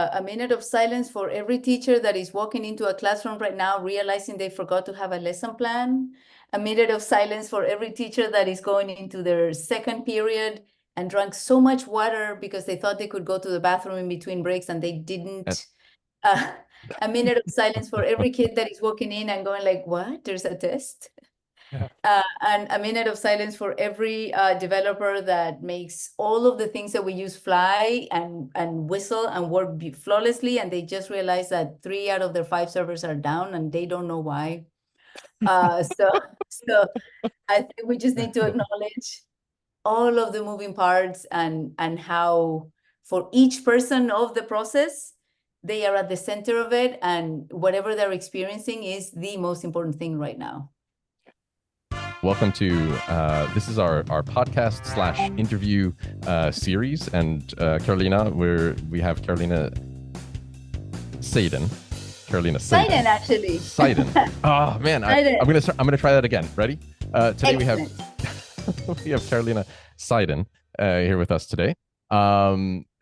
a minute of silence for every teacher that is walking into a classroom right now, realizing they forgot to have a lesson plan. A minute of silence for every teacher that is going into their second period and drank so much water because they thought they could go to the bathroom in between breaks and they didn't. Uh, a minute of silence for every kid that is walking in and going like, what? There's a test? Yeah. And a minute of silence for every developer that makes all of the things that we use fly and whistle and work flawlessly, and they just realize that 3 out of their 5 servers are down and they don't know why. So I think we just need to acknowledge all of the moving parts and how for each person of the process, they are at the center of it, and whatever they're experiencing is the most important thing right now. Welcome to this is our podcast / interview series, and Carolina, we have Carolina Seiden. Seiden, actually. Seiden. Oh man, I'm gonna try that again. Ready? Today we have Carolina Seiden here with us today.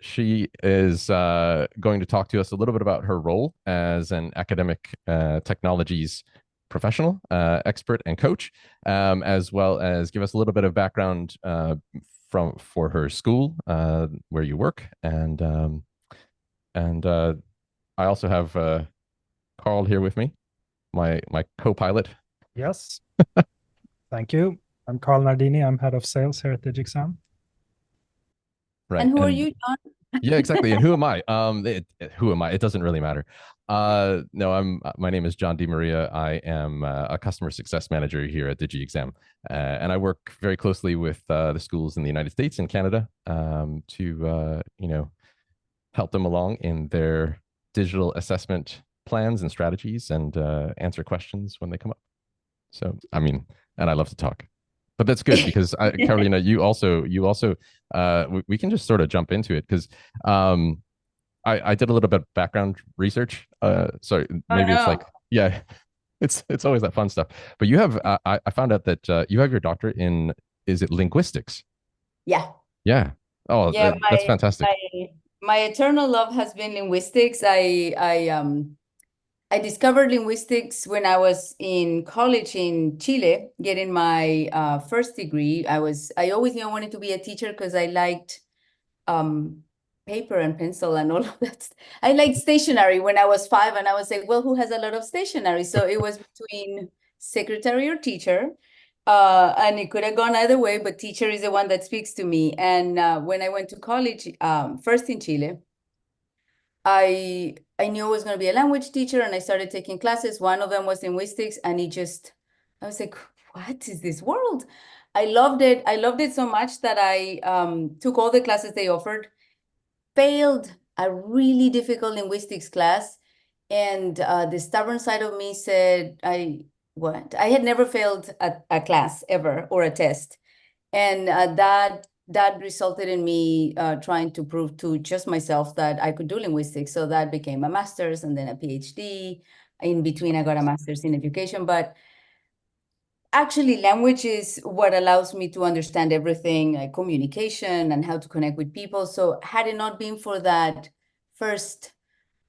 She is going to talk to us a little bit about her role as an academic technologies professional, expert, and coach, as well as give us a little bit of background for her school, where you work, and I also have Carl here with me, my co-pilot. Yes. Thank you. I'm Carl Nardini. I'm head of sales here at Digiexam. Right. And who are you, John? Yeah, exactly. And who am I? Who am I? It doesn't really matter. No, my name is John DiMaria. I am a customer success manager here at Digiexam, and I work very closely with the schools in the United States and Canada to help them along in their digital assessment plans and strategies, and answer questions when they come up. So, I mean, and I love to talk. But that's good because Carolina, you also we can just sort of jump into it, because I did a little bit of background research. Sorry, maybe it's like, yeah, it's always that fun stuff. But you have I found out that you have your doctorate in, is it linguistics? Yeah. Yeah. Oh, yeah, that's fantastic. My eternal love has been linguistics. I discovered linguistics when I was in college in Chile, getting my first degree. I always knew I wanted to be a teacher because I liked paper and pencil and all of that. I liked stationery when I was 5, and I was like, well, who has a lot of stationery? So it was between secretary or teacher, and it could have gone either way, but teacher is the one that speaks to me. And when I went to college, first in Chile, I knew I was going to be a language teacher, and I started taking classes. One of them was linguistics, and I was like, what is this world? I loved it. I loved it so much that I took all the classes they offered, failed a really difficult linguistics class, and the stubborn side of me said, I had never failed a class ever, or a test. And that resulted in me trying to prove to just myself that I could do linguistics. So that became a master's and then a PhD. In between, I got a master's in education. But actually, language is what allows me to understand everything, like communication and how to connect with people. So had it not been for that first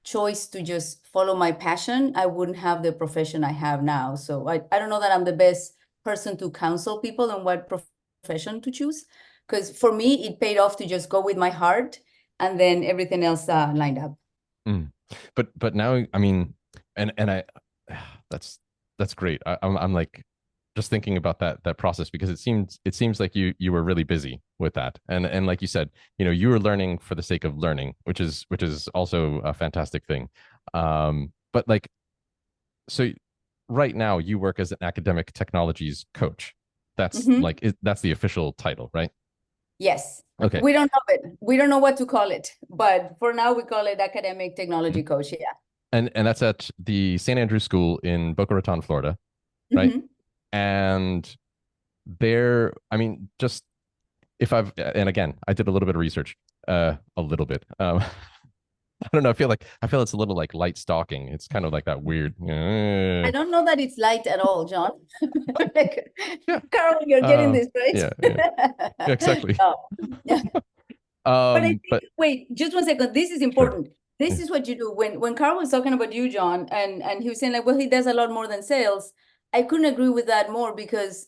choice to just follow my passion, I wouldn't have the profession I have now. So I don't know that I'm the best person to counsel people on what profession to choose, because for me it paid off to just go with my heart, and then everything else lined up. But now, I mean, and I that's great. I'm like just thinking about that process, because it seems like you were really busy with that, and like you said, you were learning for the sake of learning, which is also a fantastic thing. But like, so right now you work as an academic technologies coach. That's that's the official title, right? Yes. Okay. We don't know it. We don't know what to call it, but for now we call it academic technology coach. Yeah. And that's at the St. Andrews School in Boca Raton, Florida, right? And there, I mean, just and again, I did a little bit of research, a little bit. I don't know. I feel it's a little like light stalking. It's kind of like that weird. I don't know that it's light at all, John. Like, yeah. Carol, you're getting this right. Yeah, exactly. Yeah. But wait, just 1 second. This is important. this is what you do. When Carl was talking about you, John, and he was saying like, well, he does a lot more than sales. I couldn't agree with that more, because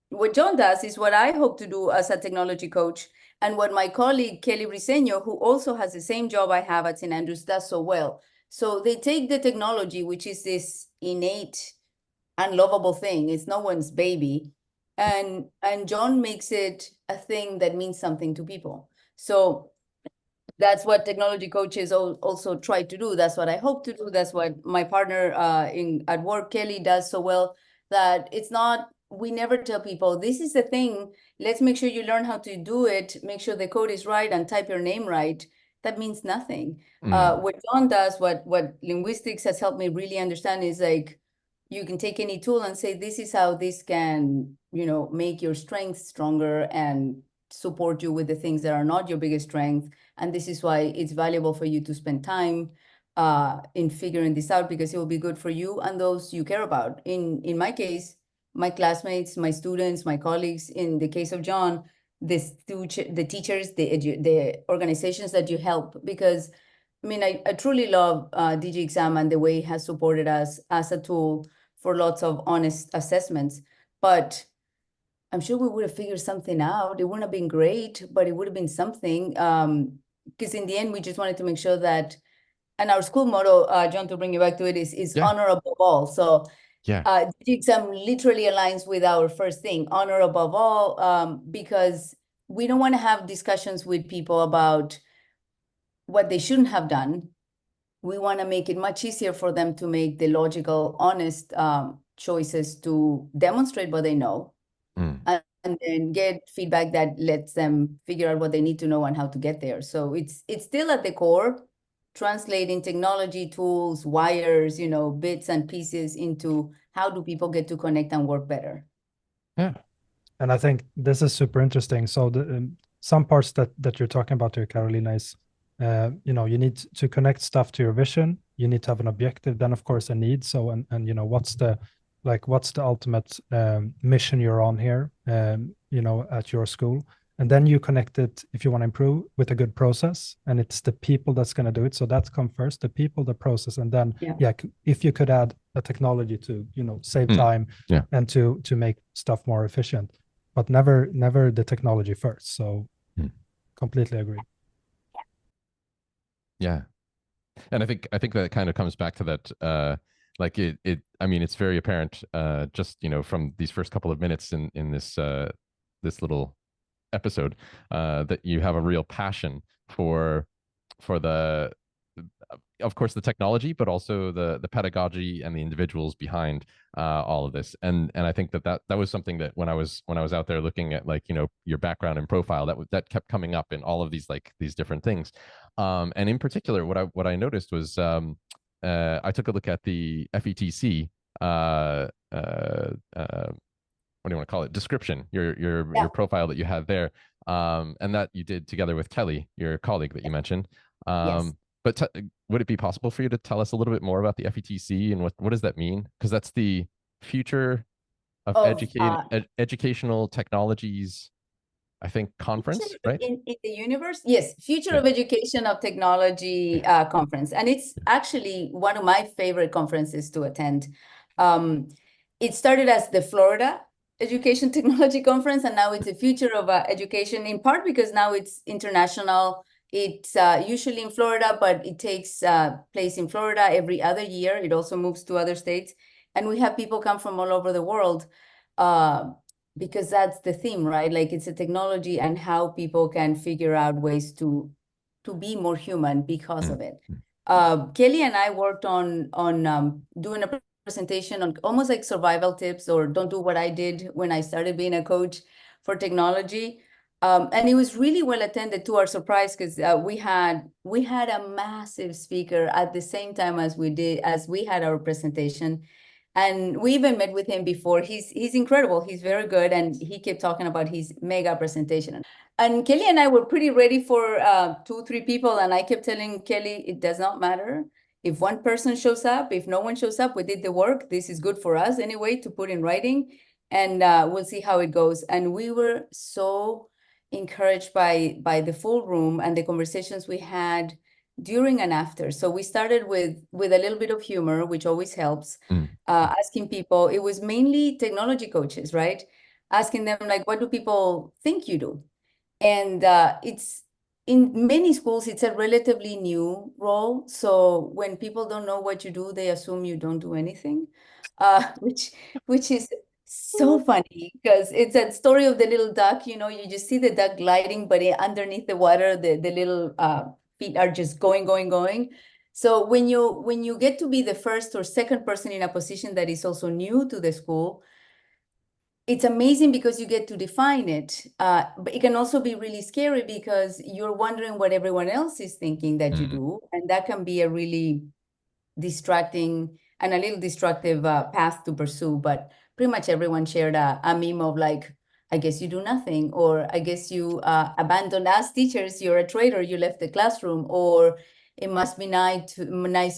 what John does is what I hope to do as a technology coach, and what my colleague Kelly Briseño, who also has the same job I have at St. Andrews, does so well. So they take the technology, which is this innate, unlovable thing. It's no one's baby. And John makes it a thing that means something to people. So that's what technology coaches also try to do. That's what I hope to do. That's what my partner at work, Kelly, does so well, that it's not, we never tell people, this is the thing, let's make sure you learn how to do it, make sure the code is right and type your name right. That means nothing. What John does, what linguistics has helped me really understand is like, you can take any tool and say, this is how this can, make your strength stronger and support you with the things that are not your biggest strength. And this is why it's valuable for you to spend time in figuring this out, because it will be good for you and those you care about. In my case, my classmates, my students, my colleagues. In the case of John, the teachers, the organizations that you help. Because I mean, I truly love Digiexam and the way it has supported us as a tool for lots of honest assessments. But I'm sure we would have figured something out. It wouldn't have been great, but it would have been something. Because in the end, we just wanted to make sure that, and our school motto, John, to bring you back to it, is honor above all. So Digiexam literally aligns with our first thing, honor above all, because we don't want to have discussions with people about what they shouldn't have done. We want to make it much easier for them to make the logical, honest choices to demonstrate what they know, and then get feedback that lets them figure out what they need to know and how to get there. So it's still at the core, translating technology tools, wires, bits and pieces into how do people get to connect and work better. Yeah. And I think this is super interesting. So some parts that you're talking about here, Carolina, is you need to connect stuff to your vision. You need to have an objective, then of course a need. So and what's the ultimate mission you're on here, at your school. And then you connect it, if you want to improve, with a good process, and it's the people that's going to do it. So that's come first, the people, the process, and then if you could add a technology to save time and to make stuff more efficient, but never the technology first. So completely agree. Yeah, and I think that kind of comes back to that. Like I mean, it's very apparent, just from these first couple of minutes in this little episode, that you have a real passion for the, of course, the technology, but also the pedagogy and the individuals behind all of this. And I think that was something that when I was out there looking at your background and profile, that kept coming up in all of these different things. And in particular, what I noticed was I took a look at the FETC what do you want to call it, description, your profile that you had there, and that you did together with Kelly, your colleague that you mentioned. Yes. But would it be possible for you to tell us a little bit more about the FETC and what does that mean? Because that's the future of educational technologies, I think, conference, right? In the universe? Yes, Future of Education of Technology conference. And it's actually one of my favorite conferences to attend. It started as the Florida Education Technology Conference, and now it's the Future of Education, in part because now it's international. It's usually in Florida, but it takes place in Florida every other year. It also moves to other states. And we have people come from all over the world because that's the theme, right? Like it's a technology and how people can figure out ways to be more human because of it. Kelly and I worked on doing a presentation on almost like survival tips, or don't do what I did when I started being a coach for technology. And it was really well attended, to our surprise, because we had a massive speaker at the same time as we had our presentation. And we even met with him before. He's incredible. He's very good. And he kept talking about his mega presentation. And Kelly and I were pretty ready for 2-3 people. And I kept telling Kelly, it does not matter. If one person shows up, if no one shows up, we did the work. This is good for us anyway to put in writing. And we'll see how it goes. And we were so encouraged by the full room and the conversations we had. during and after. So we started with a little bit of humor, which always helps. Asking people, it was mainly technology coaches, right? Asking them like, what do people think you do? And it's in many schools, it's a relatively new role. So when people don't know what you do, they assume you don't do anything, which is so funny because it's that story of the little duck. You know, you just see the duck gliding, but underneath the water, the little feet are just going, going, going. So when you get to be the first or second person in a position that is also new to the school, it's amazing because you get to define it. But it can also be really scary because you're wondering what everyone else is thinking that you do. And that can be a really distracting and a little destructive path to pursue. But pretty much everyone shared a meme of like, I guess you do nothing, or I guess you abandoned us teachers, you're a traitor, you left the classroom, or it must be nice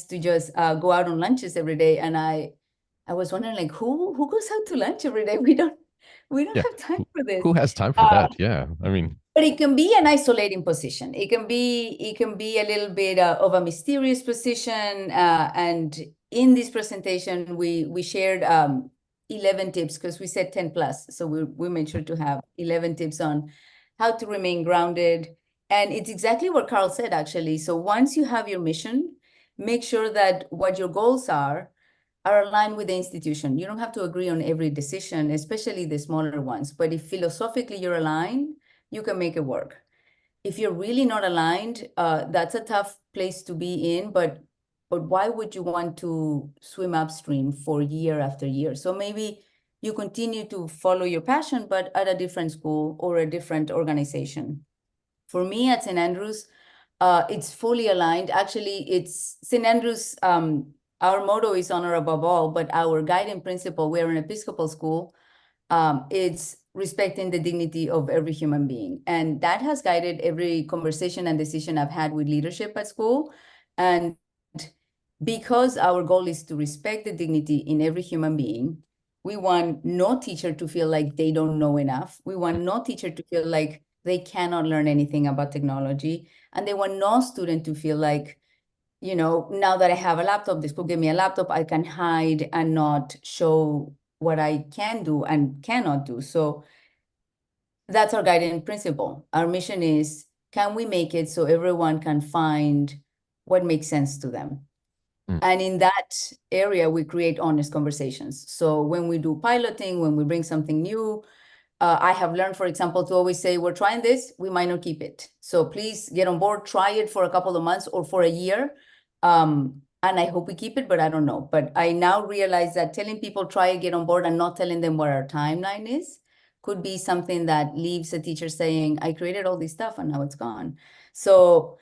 to just go out on lunches every day. And I was wondering, like, who goes out to lunch every day? We don't Yeah. have time for this. Who has time for that? Yeah. I mean, But it can be an isolating position. It can be a little bit of a mysterious position. And in this presentation, we shared 11 tips because we said 10 plus. So we made sure to have 11 tips on how to remain grounded. And it's exactly what Carl said, actually. So once you have your mission, make sure that what your goals are aligned with the institution. You don't have to agree on every decision, especially the smaller ones. But if philosophically you're aligned, you can make it work. If you're really not aligned, that's a tough place to be in. But why would you want to swim upstream for year after year? So maybe you continue to follow your passion, but at a different school or a different organization. For me at St. Andrews, it's fully aligned. Actually, it's St. Andrews. Our motto is honor above all, but our guiding principle, we're an Episcopal school, it's respecting the dignity of every human being. And that has guided every conversation and decision I've had with leadership at school. And because our goal is to respect the dignity in every human being, we want no teacher to feel like they don't know enough. We want no teacher to feel like they cannot learn anything about technology. And they want no student to feel like, you know, now that I have a laptop, the school gave me a laptop, I can hide and not show what I can do and cannot do. So that's our guiding principle. Our mission is, can we make it so everyone can find what makes sense to them? And in that area, we create honest conversations. So when we do piloting, when we bring something new, I have learned, for example, to always say, we're trying this, we might not keep it. So please get on board, try it for a couple of months or for a year. And I hope we keep it, but I don't know. But I now realize that telling people try it, get on board, and not telling them what our timeline is could be something that leaves a teacher saying, I created all this stuff and now it's gone. So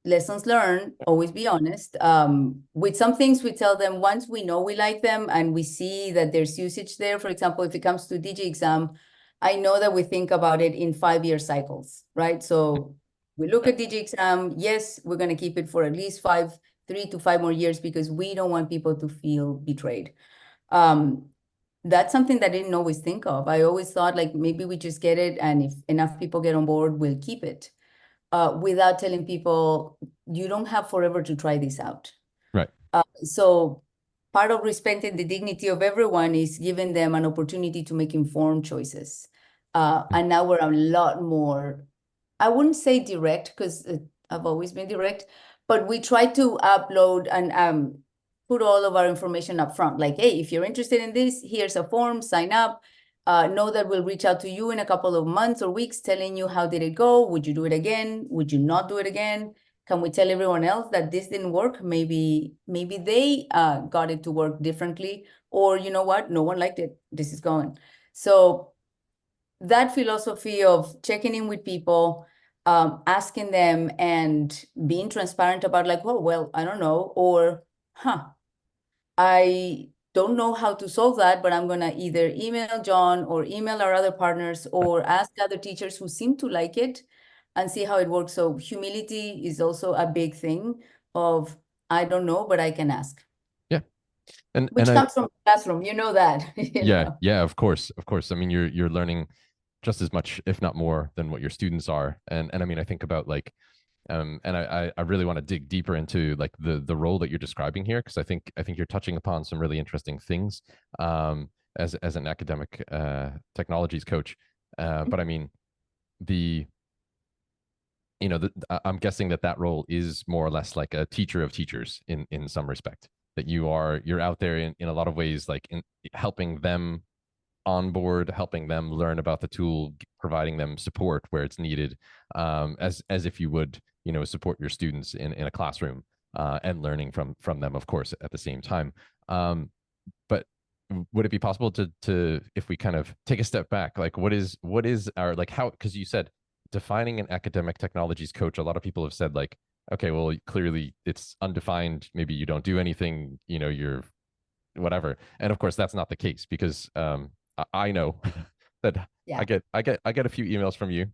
lessons learned, always be honest. With some things, we tell them once we know we like them and we see that there's usage there. For example, if it comes to Digiexam, I know that we think about it in 5-year cycles, right? So we look at Digiexam. Yes, we're going to keep it for at least 3 to 5 more years because we don't want people to feel betrayed. That's something that I didn't always think of. I always thought like maybe we just get it, and if enough people get on board, we'll keep it. Without telling people, you don't have forever to try this out. right. So part of respecting the dignity of everyone is giving them an opportunity to make informed choices. And now we're a lot more, I wouldn't say direct because I've always been direct, but we try to upload and put all of our information up front. Like, hey, if you're interested in this, here's a form, sign up. Know that we'll reach out to you in a couple of months or weeks telling you how did it go? Would you do it again? Would you not do it again? Can we tell everyone else that this didn't work? Maybe they got it to work differently, or you know what? No one liked it. This is going. So that philosophy of checking in with people, asking them and being transparent about like, oh, well, I don't know, or, I don't know how to solve that, but I'm going to either email John or email our other partners or ask other teachers who seem to like it and see how it works. So humility is also a big thing of, I don't know, but I can ask. Yeah. Which and comes from the classroom, you know that. yeah, of course. I mean, you're learning just as much, if not more, than what your students are. And I mean, I think about like And I really want to dig deeper into like the role that you're describing here, because I think you're touching upon some really interesting things as an academic technologies coach. But I mean, the I'm guessing that role is more or less like a teacher of teachers in some respect. That you're out there in a lot of ways, like in helping them on board, helping them learn about the tool, providing them support where it's needed, as if you would, support your students in a classroom, and learning from them, of course, at the same time. But would it be possible to if we kind of take a step back, like what is our, like, how, because you said defining an academic technologies coach, a lot of people have said like, okay, well, clearly it's undefined, maybe you don't do anything, you're whatever. And of course that's not the case, because I know that Yeah. I get a few emails from you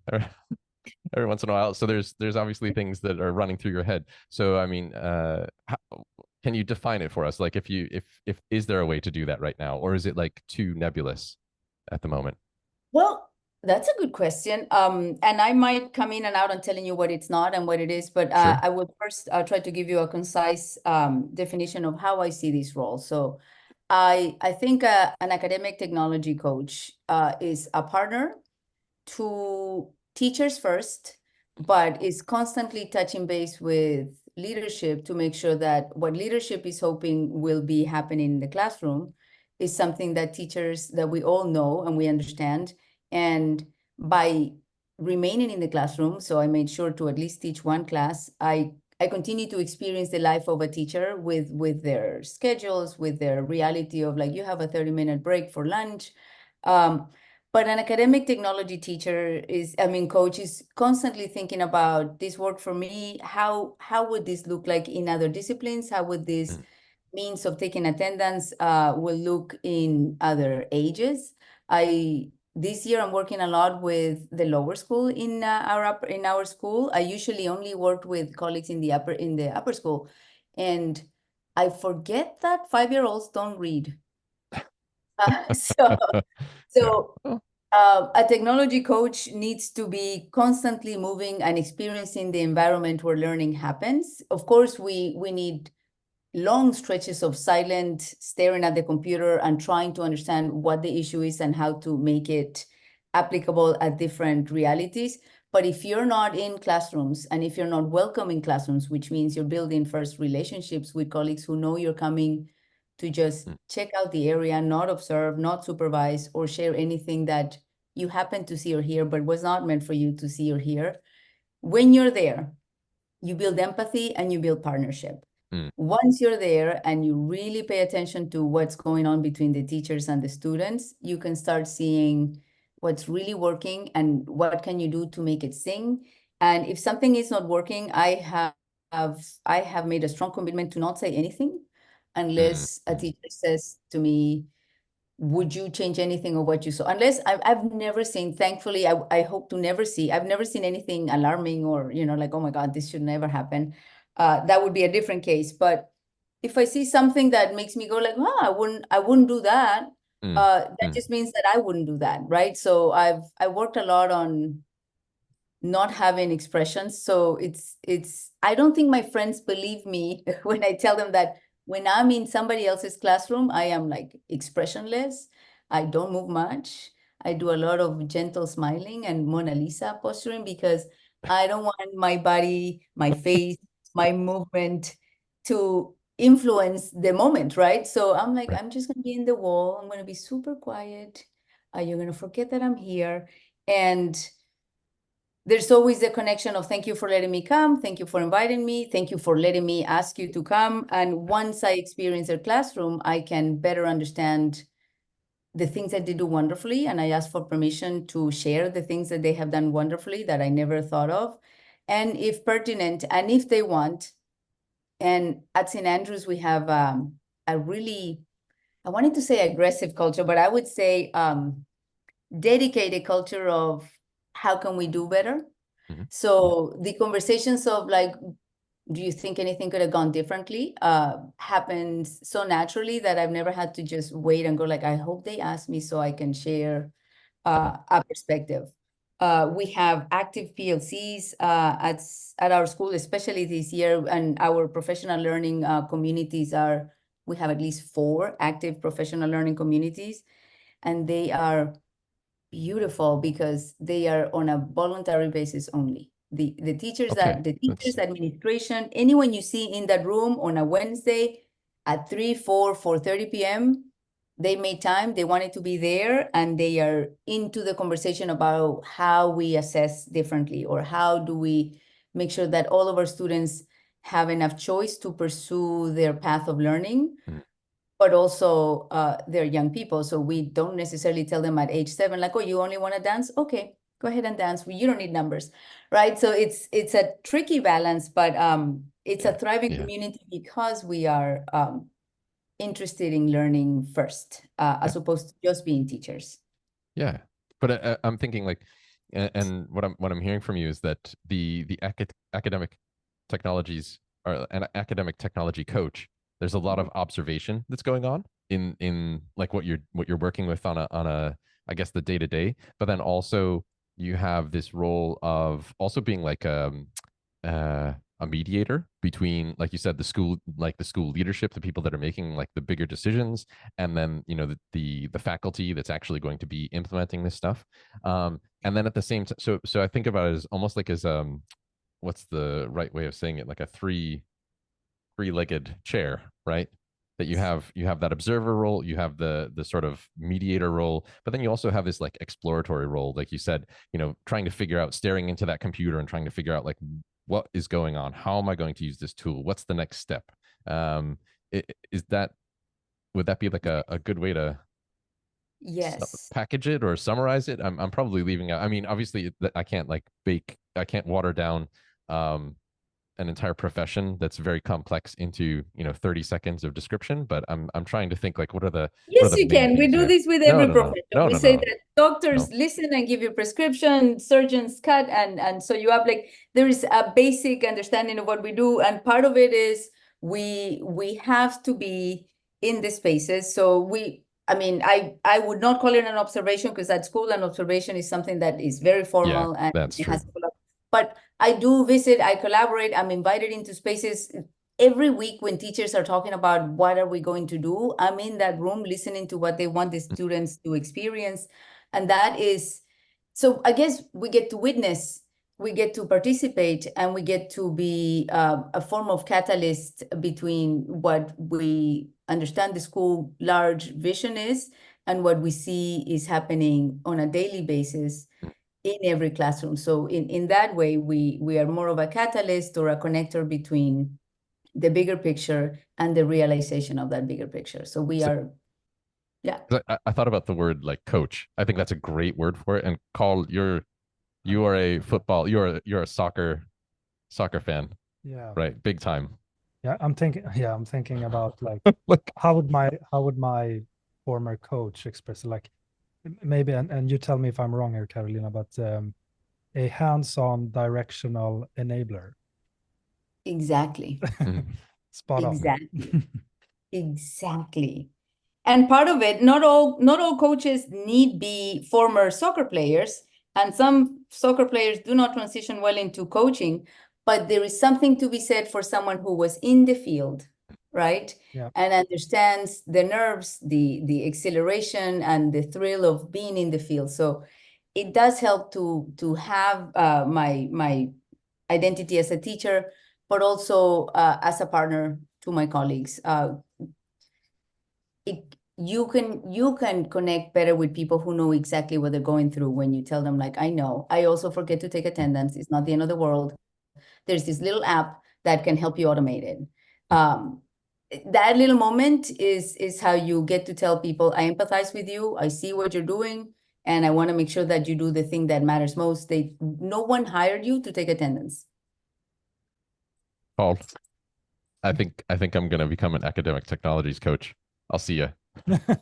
every once in a while. So there's obviously things that are running through your head. So I mean, can you define it for us? Like, if is there a way to do that right now, or is it like too nebulous at the moment? Well, that's a good question. And I might come in and out on telling you what it's not and what it is, but Sure. I will first try to give you a concise definition of how I see this role. So I think an academic technology coach is a partner to teachers first, but is constantly touching base with leadership to make sure that what leadership is hoping will be happening in the classroom is something that teachers, that we all know and we understand. And by remaining in the classroom, so I made sure to at least teach one class, I continue to experience the life of a teacher with their schedules, with their reality of like, you have a 30-minute break for lunch. But an academic technology teacher coach is constantly thinking about, this work for me, how would this look like in other disciplines? How would this means of taking attendance will look in other ages? This year I'm working a lot with the lower school in our school. I usually only worked with colleagues in the upper school, and I forget that 5-year-olds don't read. So Yeah. Oh. A technology coach needs to be constantly moving and experiencing the environment where learning happens. Of course, we need long stretches of silent staring at the computer and trying to understand what the issue is and how to make it applicable at different realities. But if you're not in classrooms and if you're not welcome in classrooms, which means you're building first relationships with colleagues who know you're coming to just check out the area, not observe, not supervise, or share anything that you happen to see or hear, but was not meant for you to see or hear. When you're there, you build empathy and you build partnership. Once you're there and you really pay attention to what's going on between the teachers and the students, you can start seeing what's really working and what can you do to make it sing. And if something is not working, I have made a strong commitment to not say anything unless a teacher says to me, would you change anything of what you saw? Unless I've never seen, thankfully, I hope to never see, I've never seen anything alarming or, like, oh my God, this should never happen. That would be a different case. But if I see something that makes me go like, oh, I wouldn't do that. That just means that I wouldn't do that, right? So I worked a lot on not having expressions. So I don't think my friends believe me when I tell them that when I'm in somebody else's classroom, I am like expressionless. I don't move much. I do a lot of gentle smiling and Mona Lisa posturing because I don't want my body, my face, my movement to influence the moment, right? So I'm like, Right. I'm just going to be in the wall. I'm going to be super quiet. You're going to forget that I'm here. And there's always the connection of thank you for letting me come, thank you for inviting me, thank you for letting me ask you to come. And once I experience their classroom, I can better understand the things that they do wonderfully. And I ask for permission to share the things that they have done wonderfully that I never thought of. And if pertinent, and if they want, and at St. Andrews, we have a really, I wanted to say aggressive culture, but I would say dedicated culture of how can we do better? So the conversations of like, do you think anything could have gone differently? Happens so naturally that I've never had to just wait and go like, I hope they ask me so I can share a perspective. We have active PLCs at our school, especially this year, and our professional learning communities we have at least 4 active professional learning communities, and they are beautiful because they are on a voluntary basis only. The teachers Okay. administration, anyone you see in that room on a Wednesday at 3, 4, 4:30 p.m., they made time, they wanted to be there, and they are into the conversation about how we assess differently, or how do we make sure that all of our students have enough choice to pursue their path of learning. But also they're young people, so we don't necessarily tell them at age 7, like, oh, you only want to dance? Okay, go ahead and dance. You don't need numbers, right? So it's a tricky balance, but it's a thriving community because we are interested in learning first, as opposed to just being teachers. Yeah, but I'm thinking like, and what I'm hearing from you is that the academic technologies, or an academic technology coach, there's a lot of observation that's going on in like what you're working with on a I guess the day to day, but then also you have this role of also being like a mediator between, like you said, the school leadership, the people that are making like the bigger decisions, and then the faculty that's actually going to be implementing this stuff. And then at the same time, so I think about it as almost like as what's the right way of saying it, like a three-legged chair, right? That you have that observer role, you have the sort of mediator role, but then you also have this like exploratory role, like you said, trying to figure out, staring into that computer and trying to figure out like, what is going on? How am I going to use this tool? What's the next step? Would that be like a good way to package it or summarize it? I'm probably leaving out. I mean, obviously I can't water down an entire profession that's very complex into 30 seconds of description, but I'm trying to think like, what are the you can. We do this with every profession. We say that doctors listen and give you prescription, surgeons cut, and so you have like, there is a basic understanding of what we do, and part of it is we have to be in the spaces. So I would not call it an observation, because at school an observation is something that is very formal, and that's true. But I do visit, I collaborate, I'm invited into spaces every week when teachers are talking about what are we going to do. I'm in that room listening to what they want the students to experience. And that is, so I guess we get to witness, we get to participate, and we get to be a form of catalyst between what we understand the school large vision is and what we see is happening on a daily basis in every classroom. So in that way, we are more of a catalyst or a connector between the bigger picture and the realization of that bigger picture. So we are, yeah. I thought about the word like coach. I think that's a great word for it. And Carl, you are a football, you're a soccer fan. Yeah. Right. Big time. Yeah, I'm thinking about like, how would my former coach express it? Like, maybe, and you tell me if I'm wrong here, Carolina, but a hands-on directional enabler. Exactly. Spot on. Exactly. And part of it, not all coaches need be former soccer players, and some soccer players do not transition well into coaching, but there is something to be said for someone who was in the field, right? Yeah. And understands the nerves, the exhilaration, and the thrill of being in the field. So it does help to have my identity as a teacher, but also as a partner to my colleagues. You can connect better with people who know exactly what they're going through when you tell them, like, I know, I also forget to take attendance. It's not the end of the world. There's this little app that can help you automate it. That little moment is how you get to tell people, I empathize with you, I see what you're doing, and I want to make sure that you do the thing that matters most. No one hired you to take attendance. Paul, I think I'm going to become an academic technologies coach. I'll see you.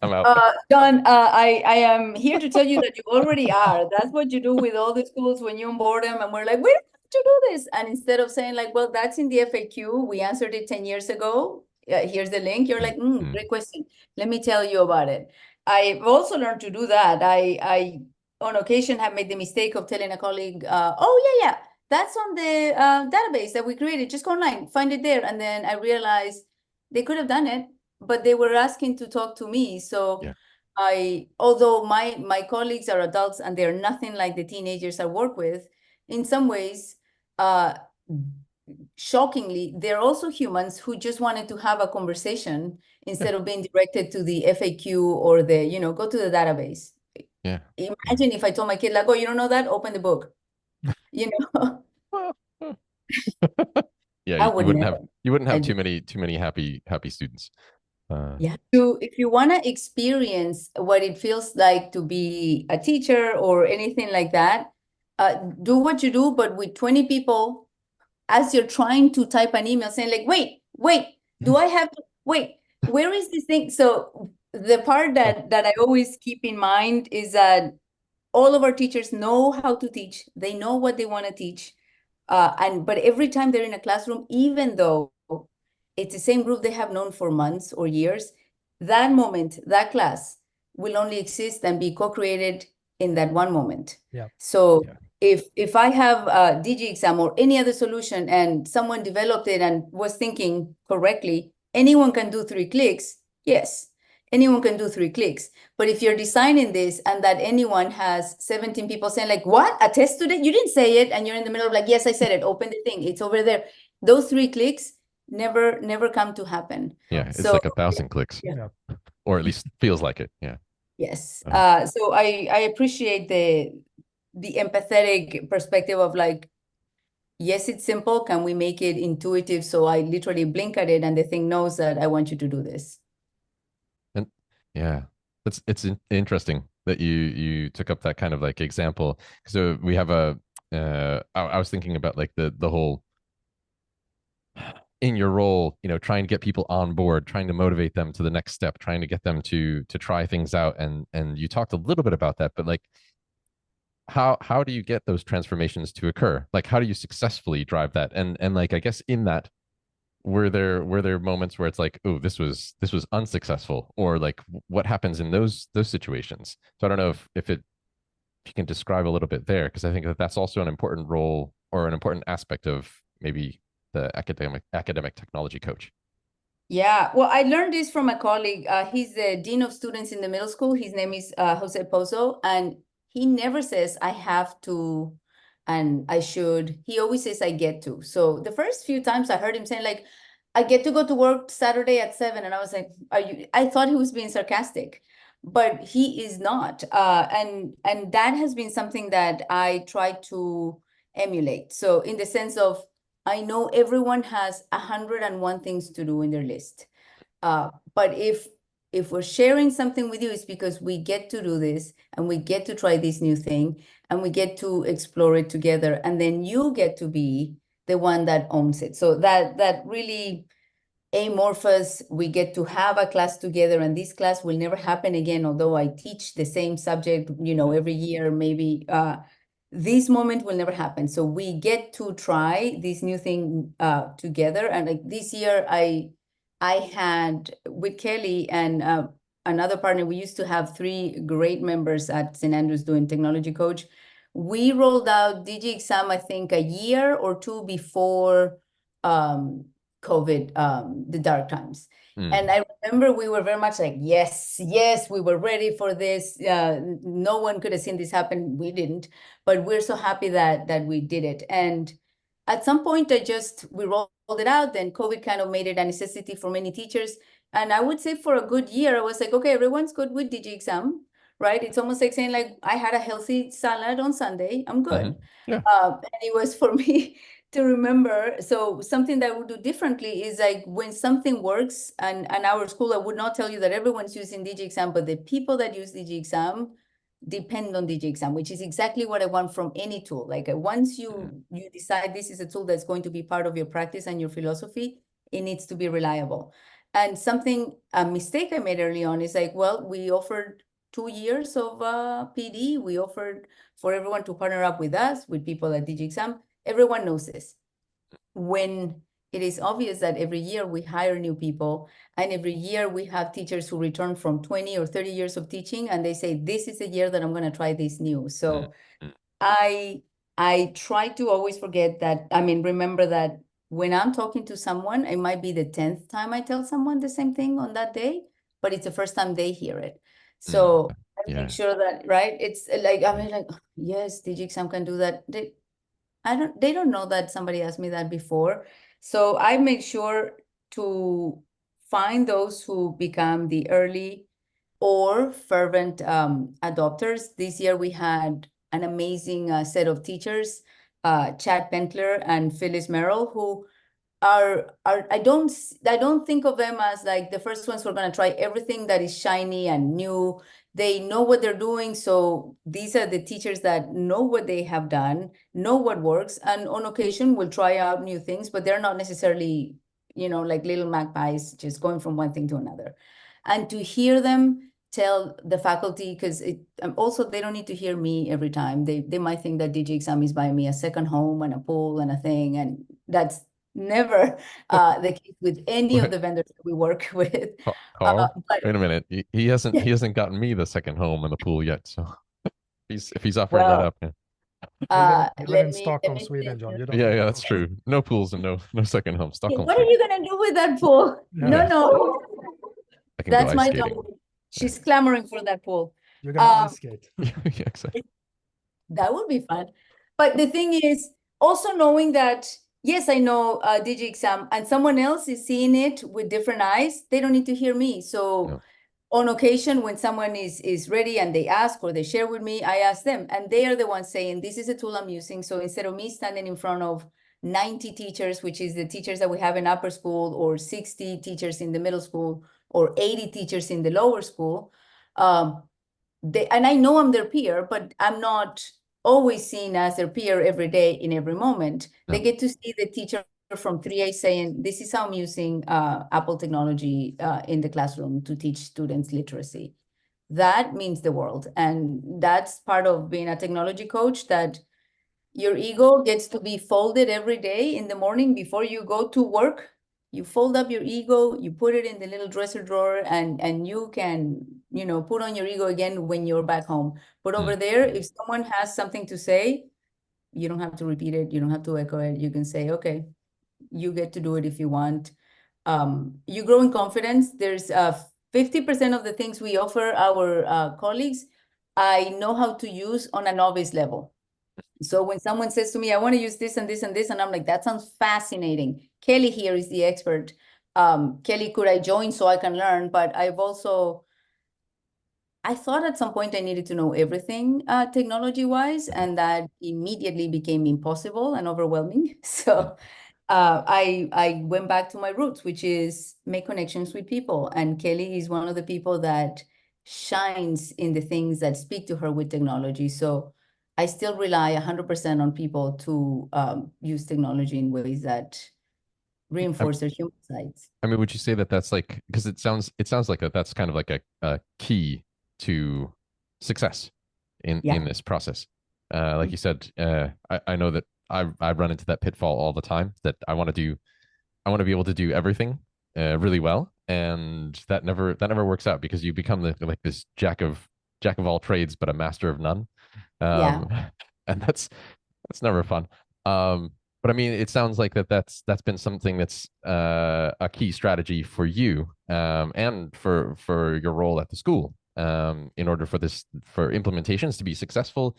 I'm out. John, I am here to tell you that you already are. That's what you do with all the schools when you onboard them, and we're like, we don't have to do this. And instead of saying like, well, that's in the FAQ, we answered it 10 years ago. Here's the link. You're like, great question. Let me tell you about it. I've also learned to do that. I on occasion have made the mistake of telling a colleague, oh yeah, that's on the database that we created. Just go online, find it there. And then I realized they could have done it, but they were asking to talk to me. So Yeah. although my colleagues are adults and they're nothing like the teenagers I work with, in some ways, shockingly, they're also humans who just wanted to have a conversation instead of being directed to the FAQ or the, go to the database. Yeah. Imagine if I told my kid, like, oh, you don't know that? Open the book. Yeah, I you would wouldn't never. have you wouldn't have I too many happy students. Yeah. If you want to experience what it feels like to be a teacher or anything like that, do what you do, but with 20 people as you're trying to type an email saying like, wait, do I have to wait? Where is this thing? So the part that I always keep in mind is that all of our teachers know how to teach. They know what they want to teach. But every time they're in a classroom, even though it's the same group they have known for months or years, that moment, that class will only exist and be co-created in that one moment. Yeah. So Yeah. if I have a Digiexam or any other solution and someone developed it and was thinking correctly, anyone can do 3 clicks. Yes, anyone can do 3 clicks. But if you're designing this and that anyone has 17 people saying like, what, a test student? You didn't say it. And you're in the middle of like, yes, I said it. Open the thing. It's over there. Those 3 clicks never come to happen. Yeah, it's So like 1,000 clicks, Yeah. or at least feels like it. Yeah. yes. So I appreciate the empathetic perspective of like, yes, it's simple. Can we make it intuitive? So I literally blink at it and the thing knows that I want you to do this. And yeah, it's interesting that you took up that kind of like example. So we have I was thinking about like the whole in your role, trying to get people on board, trying to motivate them to the next step, trying to get them to try things out. And you talked a little bit about that, but like how do you get those transformations to occur? Like how do you successfully drive that? And like I guess in that, were there moments where it's like, oh, this was unsuccessful, or like what happens in those situations? So I don't know if you can describe a little bit there, because I think that's also an important role or an important aspect of maybe the academic technology coach. Yeah, well, I learned this from a colleague. He's the dean of students in the middle school. His name is Jose Pozo, and he never says I have to and I should. He always says I get to. So the first few times I heard him saying like, I get to go to work Saturday at 7, and I was like, are you? I thought he was being sarcastic, but he is not. And that has been something that I try to emulate. So in the sense of I know everyone has 101 things to do in their list. But if we're sharing something with you, it's because we get to do this and we get to try this new thing and we get to explore it together. And then you get to be the one that owns it. So that really amorphous, we get to have a class together, and this class will never happen again, although I teach the same subject, every year, maybe this moment will never happen. So we get to try this new thing together. And like this year, I had with Kelly and another partner, we used to have 3 great members at St. Andrews doing technology coach. We rolled out Digiexam, I think, a year or 2 before COVID, the dark times. And I remember we were very much like, yes, we were ready for this. No one could have seen this happen. We didn't, but we're so happy that we did it. And at some point, we rolled it out. Then COVID kind of made it a necessity for many teachers. And I would say for a good year, I was like, okay, everyone's good with Digiexam, right? It's almost like saying like, I had a healthy salad on Sunday, I'm good. Yeah. And it was for me to remember. So something that I would do differently is like when something works, and our school, I would not tell you that everyone's using Digiexam, but the people that use Digiexam depend on Digiexam, which is exactly what I want from any tool. Like once you decide this is a tool that's going to be part of your practice and your philosophy, it needs to be reliable. And a mistake I made early on is like, well, we offered 2 years of PD. We offered for everyone to partner up with us, with people at Digiexam. Everyone knows this. When it is obvious that every year we hire new people, and every year we have teachers who return from 20 or 30 years of teaching, and they say, this is the year that I'm going to try this new. So I try to always forget that, remember that when I'm talking to someone, it might be the 10th time I tell someone the same thing on that day, but it's the first time they hear it. So I make sure that, right, it's like, yes, Digiexam can do that. They don't know that somebody asked me that before. So I make sure to find those who become the early or fervent adopters. This year we had an amazing set of teachers, Chad Pentler and Phyllis Merrill, who are I don't think of them as like the first ones who are going to try everything that is shiny and new. They know what they're doing. So these are the teachers that know what they have done, know what works, and on occasion will try out new things, but they're not necessarily, like little magpies just going from one thing to another. And to hear them tell the faculty, because also they don't need to hear me every time. They might think that Digiexam is buying me a second home and a pool and a thing, and that's never the case with any of the vendors that we work with. Carl, wait a minute. He hasn't gotten me the second home and the pool yet. So if he's offering that up, you live in Stockholm, Sweden, John. You don't yeah, that's true. No pools and no second home. Stockholm. What are you gonna do with that pool? Yeah. No. I can That's go ice my skating. daughter. She's clamoring for that pool. You're gonna ice skate. Yeah, exactly. That would be fun. But the thing is, also knowing that, yes, I know Digiexam, and someone else is seeing it with different eyes, they don't need to hear me. So on occasion, when someone is ready and they ask or they share with me, I ask them, and they are the ones saying, this is a tool I'm using. So instead of me standing in front of 90 teachers, which is the teachers that we have in upper school, or 60 teachers in the middle school, or 80 teachers in the lower school, and I know I'm their peer, but I'm not always seen as their peer every day in every moment. They get to see the teacher from 3A saying, this is how I'm using Apple technology in the classroom to teach students literacy. That means the world. And that's part of being a technology coach, that your ego gets to be folded every day in the morning before you go to work. You fold up your ego, you put it in the little dresser drawer, and you can, put on your ego again when you're back home. But over there, if someone has something to say, you don't have to repeat it. You don't have to echo it. You can say, okay, you get to do it if you want. You grow in confidence. There's 50% of the things we offer our colleagues, I know how to use on a novice level. So when someone says to me, I want to use this and this and this, and I'm like, that sounds fascinating. Kelly here is the expert. Kelly, could I join so I can learn? But I thought at some point I needed to know everything technology-wise, and that immediately became impossible and overwhelming. So I went back to my roots, which is make connections with people. And Kelly is one of the people that shines in the things that speak to her with technology. So I still rely 100% on people to use technology in ways that reinforce their human sides. I mean, would you say that that's like, because it sounds like that's kind of like a key to success in this process. Like you said, I know that I've run into that pitfall all the time, that I want to be able to do everything really well, and that never works out, because you become like this jack of all trades but a master of none. And that's never fun. But I mean, it sounds like that's been something that's a key strategy for you, and for your role at the school, in order for implementations to be successful.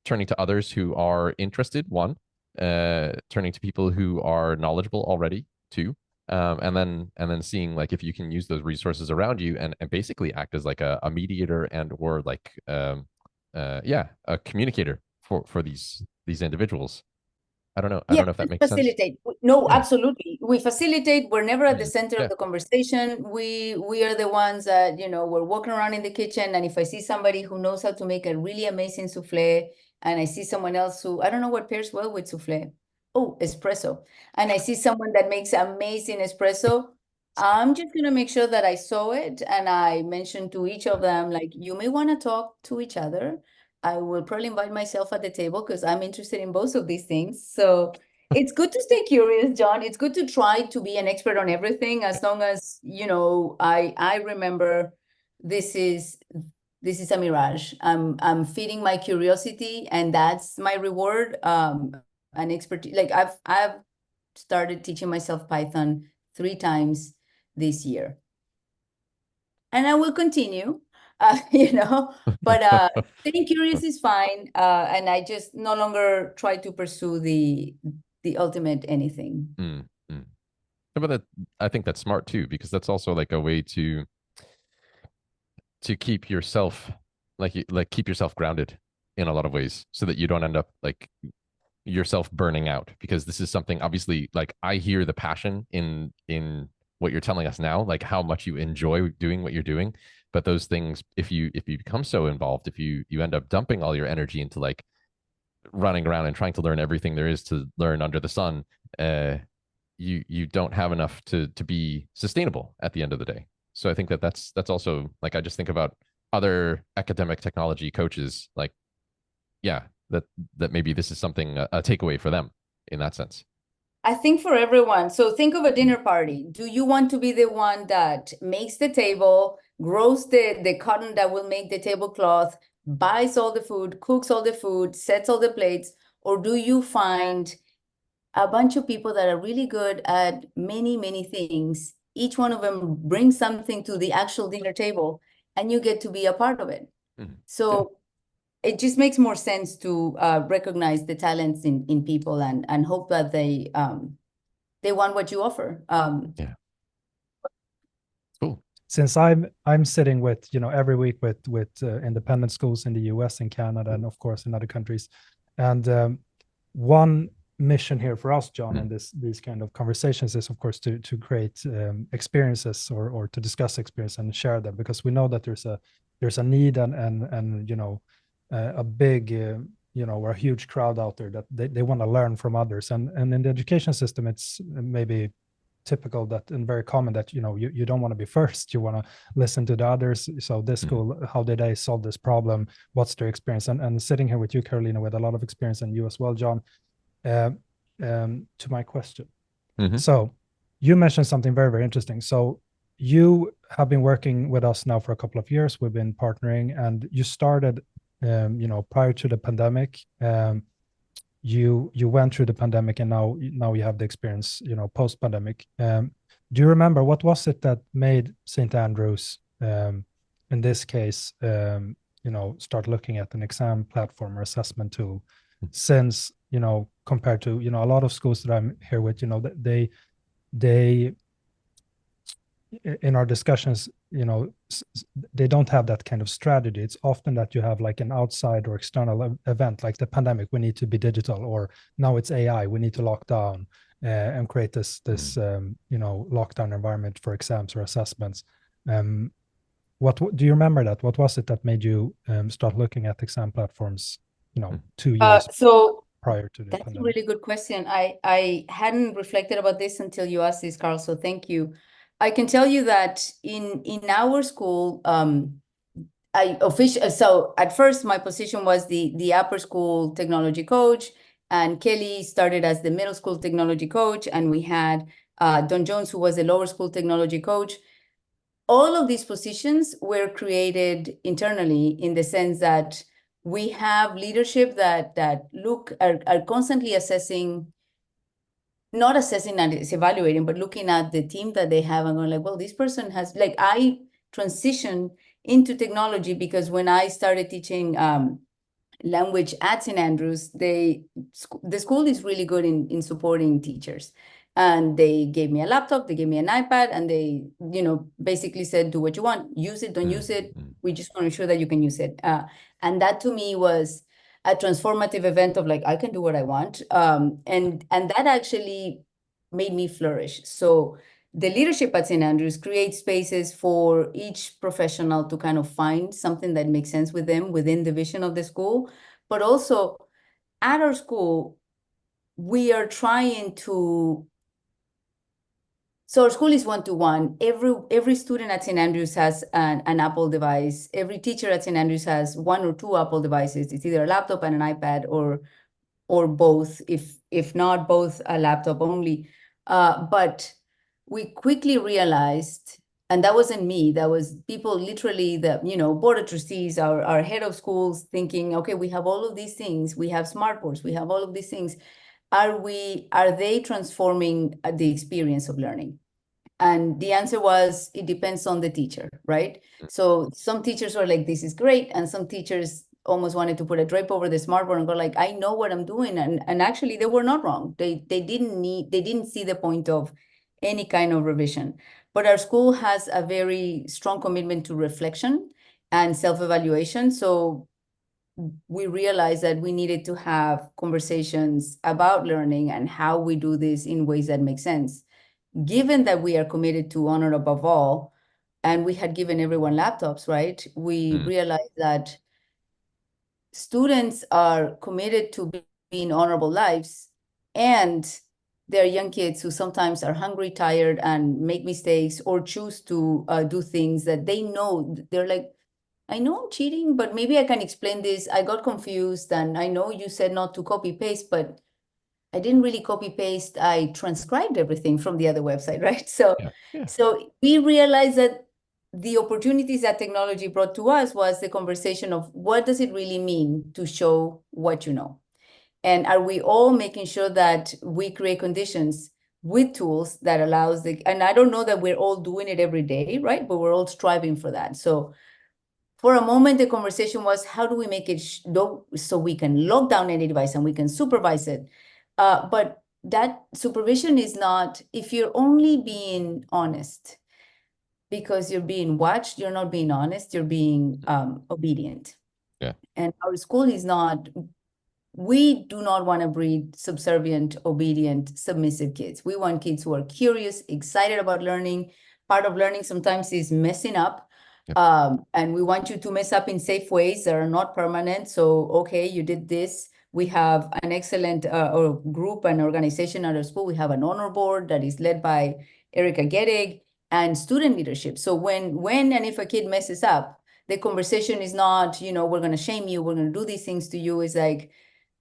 Turning to others who are interested, one, turning to people who are knowledgeable already, two, and then seeing like if you can use those resources around you and basically act as like a mediator or like a communicator for these individuals. I don't know if that makes sense. No, absolutely. We facilitate. We're never at the center of the conversation. We are the ones that, we're walking around in the kitchen, and if I see somebody who knows how to make a really amazing souffle, and I see someone else who, I don't know what pairs well with souffle. Oh, espresso. And I see someone that makes amazing espresso, I'm just going to make sure that I saw it, and I mention to each of them, like, you may want to talk to each other. I will probably invite myself at the table because I'm interested in both of these things. So It's good to stay curious, John. It's good to try to be an expert on everything, as long as, you know, I remember this is a mirage. I'm feeding my curiosity, and that's my reward. An expertise. Like I've started teaching myself Python 3 times this year, and I will continue. You know, but staying curious is fine. And I just no longer try to pursue the ultimate anything. Mm, mm. But that, I think that's smart too, because that's also like a way to keep yourself like keep yourself grounded in a lot of ways, so that you don't end up like yourself burning out. Because this is something, obviously, like I hear the passion in what you're telling us now, like how much you enjoy doing what you're doing. But those things, if you become so involved, if you end up dumping all your energy into like running around and trying to learn everything there is to learn under the sun, you don't have enough to be sustainable at the end of the day. So I think that's also, like, I just think about other academic technology coaches, like, yeah, that maybe this is something, a takeaway for them in that sense. I think for everyone. So think of a dinner party. Do you want to be the one that makes the table, grows the cotton that will make the tablecloth, buys all the food, cooks all the food, sets all the plates, or do you find a bunch of people that are really good at many, many things? Each one of them brings something to the actual dinner table, and you get to be a part of it. Mhm. So it just makes more sense to recognize the talents in people and hope that they want what you offer. Yeah. Cool. Since I'm sitting with, you know, every week with independent schools in the US and Canada, and of course in other countries, and one mission here for us, John, in these kind of conversations is, of course, to create experiences, or to discuss experience and share them, because we know that there's a need and you know, a big you know, or a huge crowd out there that they want to learn from others, and in the education system it's maybe typical that, and very common, that, you know, you don't want to be first, you want to listen to the others. So this school, how did they solve this problem, what's their experience? And sitting here with you, Carolina, with a lot of experience, and you as well, John, to my question. So you mentioned something very, very interesting. So you have been working with us now for a couple of years. We've been partnering, and you started you know, prior to the pandemic. You went through the pandemic, and now you have the experience, you know, post pandemic. Do you remember what was it that made St. Andrews, in this case, you know, start looking at an exam platform or assessment tool? Since, you know, compared to, you know, a lot of schools that I'm here with, you know, they in our discussions, you know, they don't have that kind of strategy. It's often that you have like an outside or external event, like the pandemic, we need to be digital, or now it's AI, we need to lock down and create this you know, lockdown environment for exams or assessments. What do you remember that? What was it that made you start looking at exam platforms, you know, 2 years So prior to the that's pandemic? a really good question. I hadn't reflected about this until you asked this, Carl. So thank you. I can tell you that in our school, so at first my position was the upper school technology coach, and Kelly started as the middle school technology coach, and we had Don Jones, who was the lower school technology coach. All of these positions were created internally, in the sense that we have leadership that are constantly assessing, not assessing and is evaluating, but looking at the team that they have and going like, well, this person has, like, I transitioned into technology because when I started teaching language at St. Andrews, the school is really good in supporting teachers. And they gave me a laptop, they gave me an iPad, and they, you know, basically said, do what you want, use it, don't use it. We just want to ensure that you can use it. And that to me was a transformative event of like, I can do what I want. And that actually made me flourish. So the leadership at St. Andrews creates spaces for each professional to kind of find something that makes sense with them within the vision of the school. But also at our school, we are trying to, so our school is one-to-one. Every student at St. Andrews has an Apple device. Every teacher at St. Andrews has 1 or 2 Apple devices. It's either a laptop and an iPad, or or both, if not both, a laptop only. But we quickly realized, and that wasn't me, that was people literally, the board of trustees, our head of schools, thinking, okay, we have all of these things, we have smart boards, we have all of these things. Are they transforming the experience of learning? And the answer was, it depends on the teacher, right? So some teachers were like, this is great. And some teachers almost wanted to put a drape over the smartboard and go like, I know what I'm doing. And actually they were not wrong. They didn't see the point of any kind of revision. But our school has a very strong commitment to reflection and self-evaluation. So we realized that we needed to have conversations about learning and how we do this in ways that make sense. Given that we are committed to honor above all, and we had given everyone laptops, right? We realized that students are committed to being honorable lives, and they're young kids who sometimes are hungry, tired, and make mistakes or choose to do things that they know. They're like, I know I'm cheating, but maybe I can explain this. I got confused, and I know you said not to copy paste, but I didn't really copy paste. I transcribed everything from the other website, right? So, so we realized that the opportunities that technology brought to us was the conversation of what does it really mean to show what you know? And are we all making sure that we create conditions with tools that allows and I don't know that we're all doing it every day, right? But we're all striving for that. So for a moment, the conversation was, how do we make it so we can lock down any device and we can supervise it? But that supervision is not, if you're only being honest because you're being watched, you're not being honest, you're being obedient. Yeah. And our school is not, we do not want to breed subservient, obedient, submissive kids. We want kids who are curious, excited about learning. Part of learning sometimes is messing up. And we want you to mess up in safe ways that are not permanent. So, okay, you did this. We have an excellent group and organization at our school. We have an honor board that is led by Erica Gettig, and student leadership. So when and if a kid messes up, the conversation is not, we're going to shame you, we're going to do these things to you. It's like,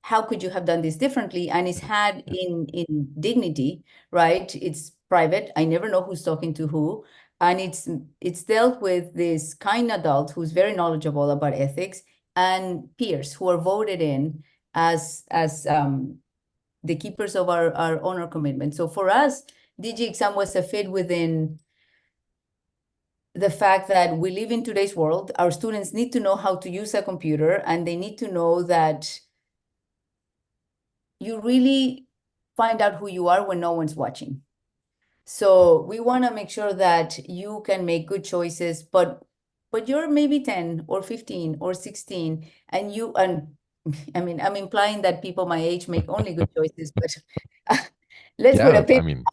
how could you have done this differently? And it's had in dignity, right? It's private. I never know who's talking to who. And it's dealt with this kind adult who's very knowledgeable about ethics, and peers who are voted in as the keepers of our honor commitment. So for us, Digiexam was a fit within the fact that we live in today's world. Our students need to know how to use a computer, and they need to know that you really find out who you are when no one's watching. So we want to make sure that you can make good choices, but you're maybe 10 or 15 or 16, and I mean, I'm implying that people my age make only good choices, but let's put a pin. I mean,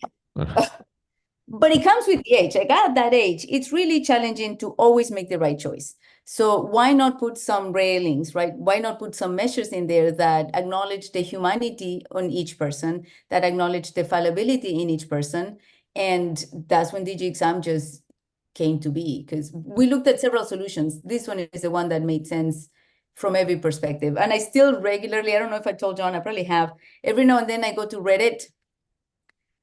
But it comes with the age. Like at that age, it's really challenging to always make the right choice. So why not put some railings, right? Why not put some measures in there that acknowledge the humanity on each person, that acknowledge the fallibility in each person? And that's when Digiexam just came to be, because we looked at several solutions. This one is the one that made sense from every perspective. And I still regularly, I don't know if I told John, I probably have, every now and then I go to Reddit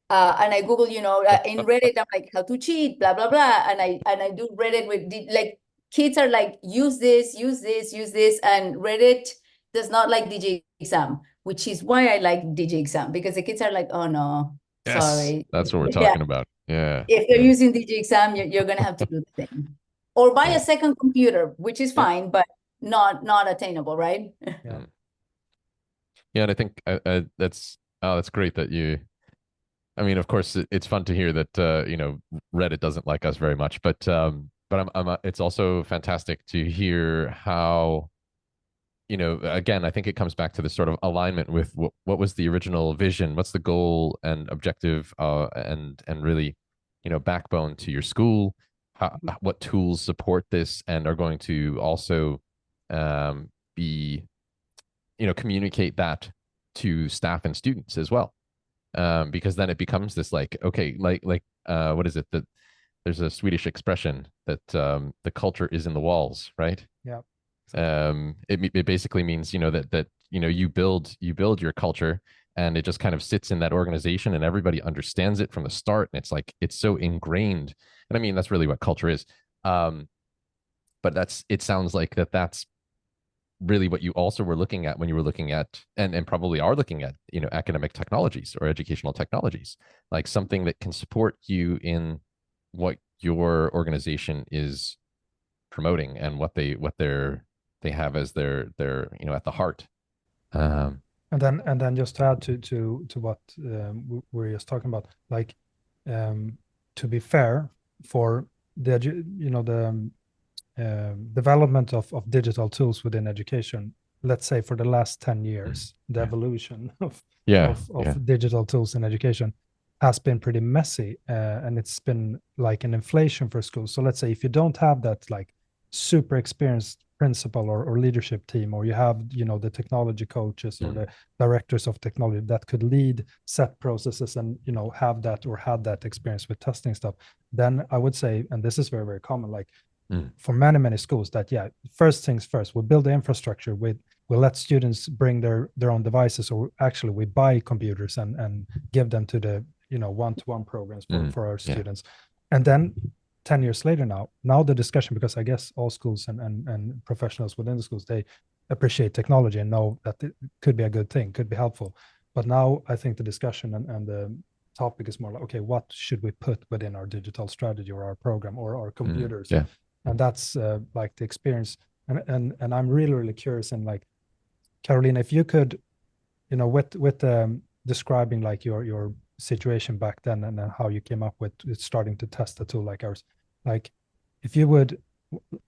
and I Google, in Reddit, I'm like, how to cheat, blah, blah, blah. And I do Reddit with, like, kids are like, use this, use this, use this. And Reddit does not like Digiexam, which is why I like Digiexam, because the kids are like, oh no, sorry. That's what we're talking about. Yeah. If you're using Digiexam, you're going to have to do the thing. Or buy a second computer, which is fine, but not attainable, right? Yeah. Yeah, and I think that's great that you. I mean, of course, it's fun to hear that Reddit doesn't like us very much, but it's also fantastic to hear how, again, I think it comes back to this sort of alignment with what was the original vision, what's the goal and objective, and really, backbone to your school, what tools support this and are going to also be, communicate that to staff and students as well. Because then it becomes this like, okay, like what is it, that there's a Swedish expression that the culture is in the walls, right? Yeah. It basically means that you build your culture, and it just kind of sits in that organization, and everybody understands it from the start, and it's like it's so ingrained. And I mean, that's really what culture is. But it sounds like that's really what you also were looking at when you were looking at, and probably are looking at, academic technologies or educational technologies, like something that can support you in what your organization is promoting, and what they have as their at the heart. And then just to add to what we're just talking about, like, to be fair, for the development of digital tools within education, let's say for the last 10 years, the evolution of digital tools in education has been pretty messy, and it's been like an inflation for schools. So let's say if you don't have that like super experienced principal or leadership team, or you have the technology coaches or the directors of technology that could lead set processes and have that or had that experience with testing stuff, then I would say, and this is very, very common, like for many schools, that first things first, we build the infrastructure, we'll let students bring their own devices, or actually we buy computers and give them to the one-to-one programs for our students. And then 10 years later, now the discussion, because I guess all schools and professionals within the schools, they appreciate technology and know that it could be a good thing, could be helpful. But now I think the discussion and the topic is more like, okay, what should we put within our digital strategy or our program or our computers? And that's like the experience. And I'm really, really curious. And like, Carolina, if you could, with describing like your situation back then and how you came up with starting to test a tool like ours, like if you would,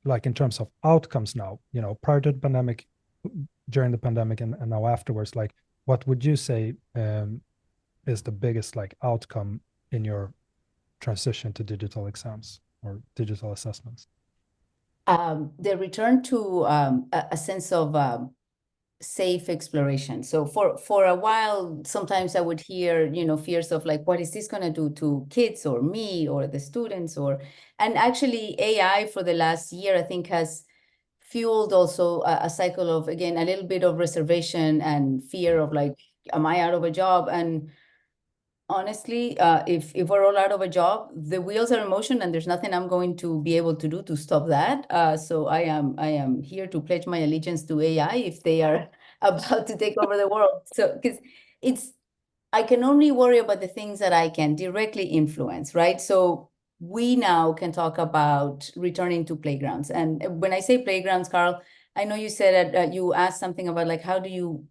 like in terms of outcomes now, prior to the pandemic, during the pandemic, and now afterwards, like what would you say is the biggest like outcome in your transition to digital exams or digital assessments? The return to a sense of safe exploration. So for a while, sometimes I would hear, fears of like, what is this going to do to kids or me or the students? And actually AI for the last year, I think, has fueled also a cycle of, again, a little bit of reservation and fear of like, am I out of a job? And honestly, if we're all out of a job, the wheels are in motion, and there's nothing I'm going to be able to do to stop that. So I am here to pledge my allegiance to AI if they are about to take over the world. So because I can only worry about the things that I can directly influence, right? So we now can talk about returning to playgrounds. And when I say playgrounds, Carl, I know you said you asked something about like, how do you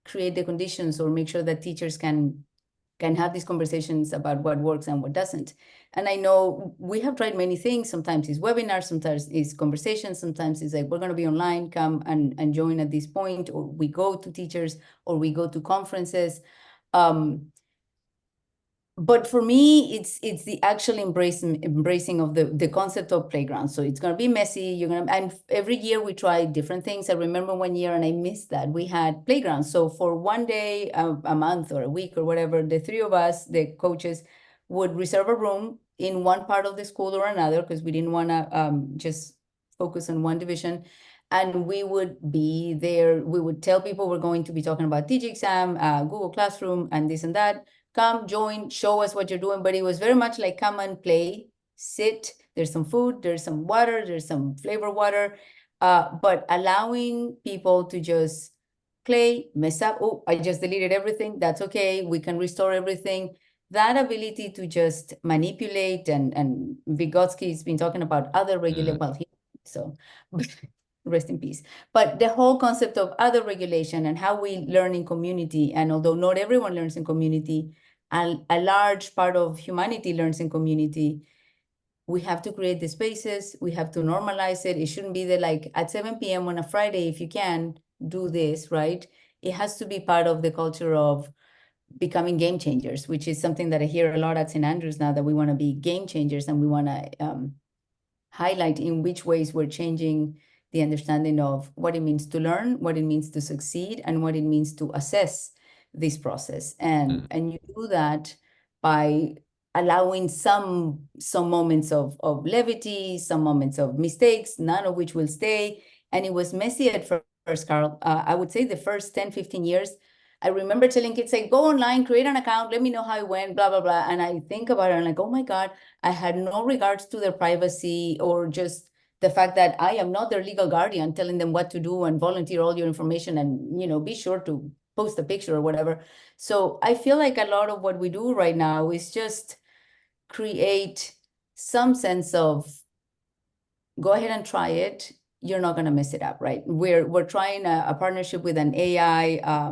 create the conditions or make sure that teachers can have these conversations about what works and what doesn't. And I know we have tried many things. Sometimes it's webinars, sometimes it's conversations, sometimes it's like, we're going to be online, come and join at this point, or we go to teachers, or we go to conferences. But for me, it's the actual embracing of the concept of playground. So it's going to be messy. And every year we try different things. I remember one year, and I missed that, we had playgrounds. So for one day, a month or a week or whatever, the three of us, the coaches, would reserve a room in one part of the school or another, because we didn't want to just focus on one division. And we would be there. We would tell people we're going to be talking about Digiexam, Google Classroom, and this and that. Come, join, show us what you're doing. But it was very much like, come and play, sit. There's some food, there's some water, there's some flavor water. But allowing people to just play, mess up. Oh, I just deleted everything. That's okay. We can restore everything. That ability to just manipulate, and Vygotsky's been talking about other regulation. Well, so rest in peace. But the whole concept of other regulation and how we learn in community, and although not everyone learns in community, a large part of humanity learns in community, we have to create the spaces, we have to normalize it. It shouldn't be that like at 7 p.m. on a Friday, if you can, do this, right? It has to be part of the culture of becoming game changers, which is something that I hear a lot at St. Andrews now, that we want to be game changers, and we want to highlight in which ways we're changing the understanding of what it means to learn, what it means to succeed, and what it means to assess this process. And you do that by allowing some moments of levity, some moments of mistakes, none of which will stay. And it was messy at first, first, Carl. I would say the first 10, 15 years, I remember telling kids, like, go online, create an account, let me know how it went, blah, blah, blah. And I think about it and I'm like, oh my God, I had no regards to their privacy or just the fact that I am not their legal guardian telling them what to do and volunteer all your information and, be sure to post a picture or whatever. So I feel like a lot of what we do right now is just create some sense of go ahead and try it. You're not going to mess it up, right? We're trying a partnership with an AI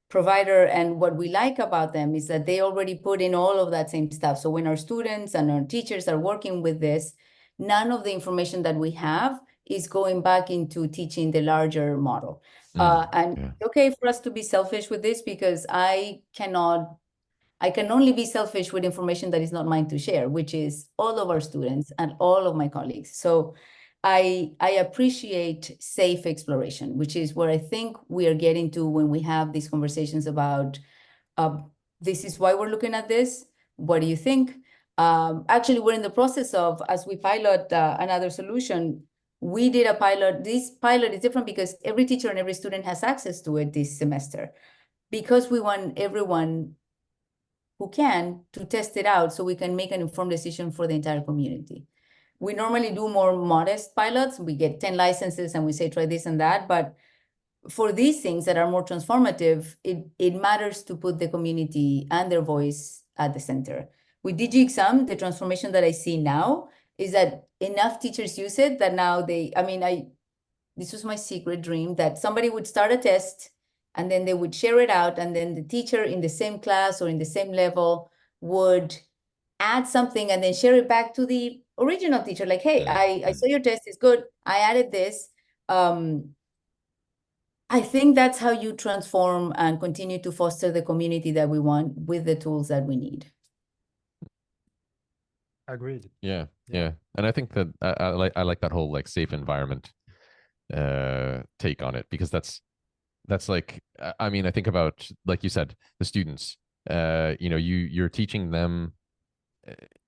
provider, and what we like about them is that they already put in all of that same stuff. So when our students and our teachers are working with this, none of the information that we have is going back into teaching the larger model. And okay for us to be selfish with this because I can only be selfish with information that is not mine to share, which is all of our students and all of my colleagues. So I appreciate safe exploration, which is where I think we are getting to when we have these conversations about this is why we're looking at this. What do you think? Actually, we're in the process of, as we pilot another solution, we did a pilot. This pilot is different because every teacher and every student has access to it this semester, because we want everyone who can to test it out so we can make an informed decision for the entire community. We normally do more modest pilots. We get 10 licenses and we say, try this and that. But for these things that are more transformative, it matters to put the community and their voice at the center. With Digiexam, the transformation that I see now is that enough teachers use it that now this was my secret dream, that somebody would start a test and then they would share it out, and then the teacher in the same class or in the same level would add something and then share it back to the original teacher. Like, hey, I saw your test is good. I added this. I think that's how you transform and continue to foster the community that we want with the tools that we need. Agreed. Yeah. And I think that I like that whole like safe environment take on it, because that's like, I mean, I think about, like you said, the students, you're teaching them,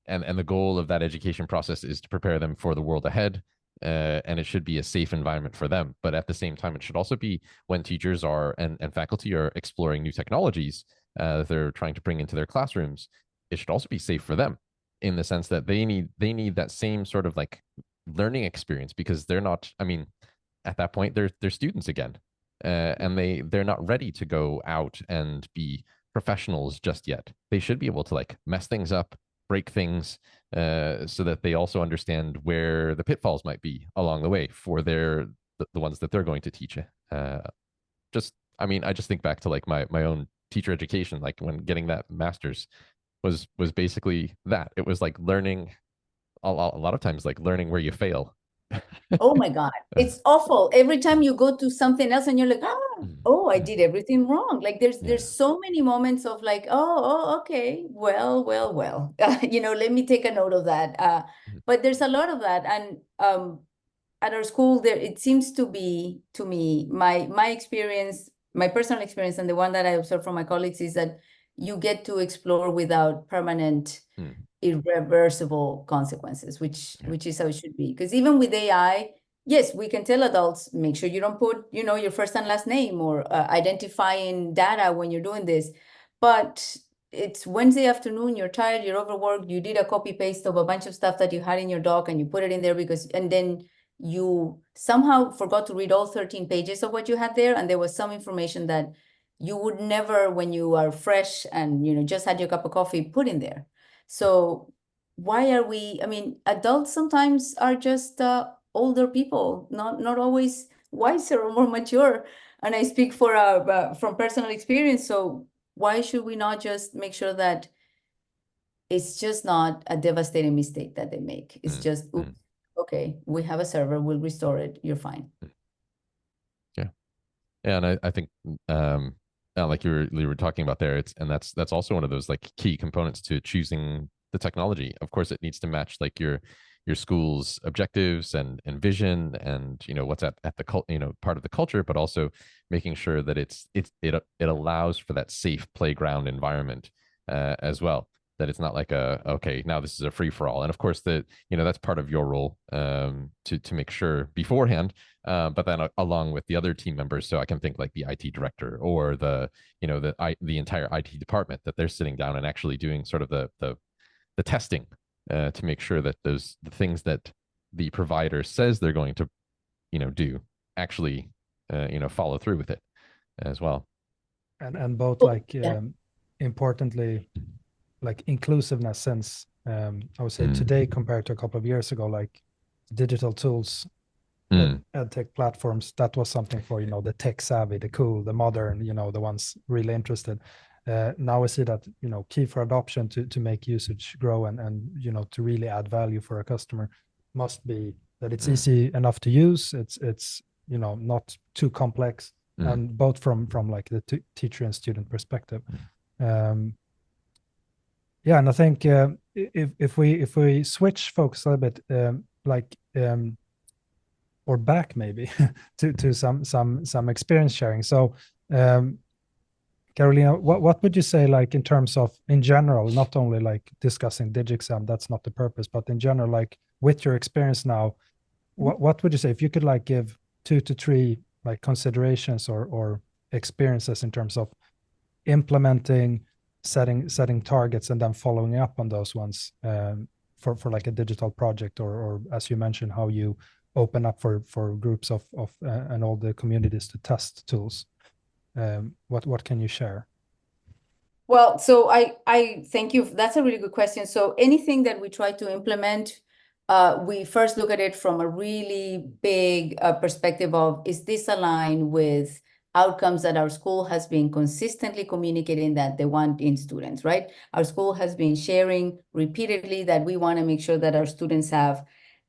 and the goal of that education process is to prepare them for the world ahead, and it should be a safe environment for them. But at the same time, it should also be, when teachers are and faculty are exploring new technologies that they're trying to bring into their classrooms, it should also be safe for them, in the sense that they need that same sort of like learning experience, because they're not, I mean, at that point they're students again. And they're not ready to go out and be professionals just yet. They should be able to like mess things up, break things, so that they also understand where the pitfalls might be along the way for the ones that they're going to teach. I just think back to like my own teacher education, like when getting that master's was basically that. It was like learning a lot of times, like learning where you fail. Oh my God, it's awful. Every time you go to something else and you're like, oh, I did everything wrong. Like there's so many moments of like, okay, well, let me take a note of that. But there's a lot of that. And at our school, it seems to be, to me, my experience, my personal experience, and the one that I observe from my colleagues, is that you get to explore without permanent irreversible consequences, which is how it should be. Because even with AI, yes, we can tell adults, make sure you don't put, your first and last name or identifying data when you're doing this. But it's Wednesday afternoon, you're tired, you're overworked, you did a copy paste of a bunch of stuff that you had in your doc and you put it in there and then you somehow forgot to read all 13 pages of what you had there. And there was some information that you would never, when you are fresh and, just had your cup of coffee, put in there. So why are adults sometimes are just older people, not always wiser or more mature. And I speak from personal experience. So why should we not just make sure that it's just not a devastating mistake that they make? It's just, oops, okay, we have a server, we'll restore it, you're fine. Yeah, and I think like you were talking about there, that's also one of those like key components to choosing the technology. Of course, it needs to match like your school's objectives and vision, and what's at the part of the culture, but also making sure that it allows for that safe playground environment as well. that it's not like okay, now this is a free for all. And of course, that's part of your role, to make sure beforehand, but then along with the other team members. So I can think like the IT director or the entire IT department, that they're sitting down and actually doing sort of the testing, to make sure that the things that the provider says they're going to do actually follow through with it as well. And both Oh, like yeah. importantly, like inclusiveness, since I would say today compared to a couple of years ago, like digital tools, ed tech platforms, that was something for the tech savvy, the cool, the modern, the ones really interested. Now we see that key for adoption to make usage grow and to really add value for a customer must be that it's easy enough to use. It's not too complex, and both from like the teacher and student perspective. Yeah, and I think if we switch focus a little bit, or back maybe to some experience sharing. So, Carolina, what would you say, like in terms of in general, not only like discussing Digiexam, that's not the purpose, but in general, like with your experience now, what would you say if you could like give 2 to 3 like considerations or experiences in terms of implementing, setting targets, and then following up on those ones, for like a digital project, or as you mentioned, how you open up for groups of and all the communities to test tools. What can you share? Well, so I thank you. That's a really good question. So anything that we try to implement, we first look at it from a really big perspective of, is this aligned with outcomes that our school has been consistently communicating that they want in students, right? Our school has been sharing repeatedly that we want to make sure that our students have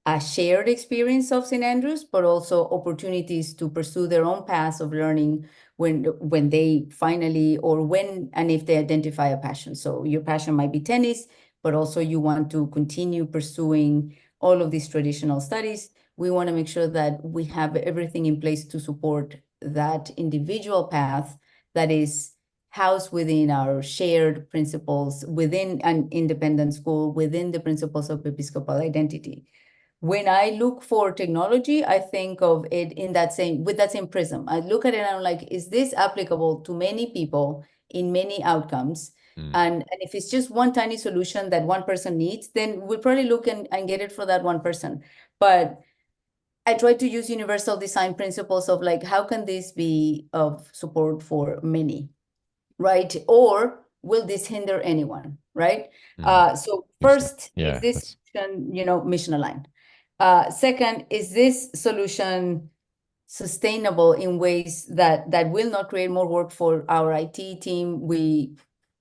a shared experience of St. Andrews, but also opportunities to pursue their own paths of learning when they finally, or when and if they identify a passion. So your passion might be tennis, but also you want to continue pursuing all of these traditional studies. We want to make sure that we have everything in place to support that individual path that is housed within our shared principles, within an independent school, within the principles of Episcopal identity. When I look for technology, I think of it with that same prism. I look at it and I'm like, is this applicable to many people in many outcomes? And if it's just one tiny solution that one person needs, then we'll probably look and get it for that one person. But I try to use universal design principles of like, how can this be of support for many, right? Or will this hinder anyone, right? So first, is this mission aligned? Second, is this solution sustainable in ways that will not create more work for our IT team?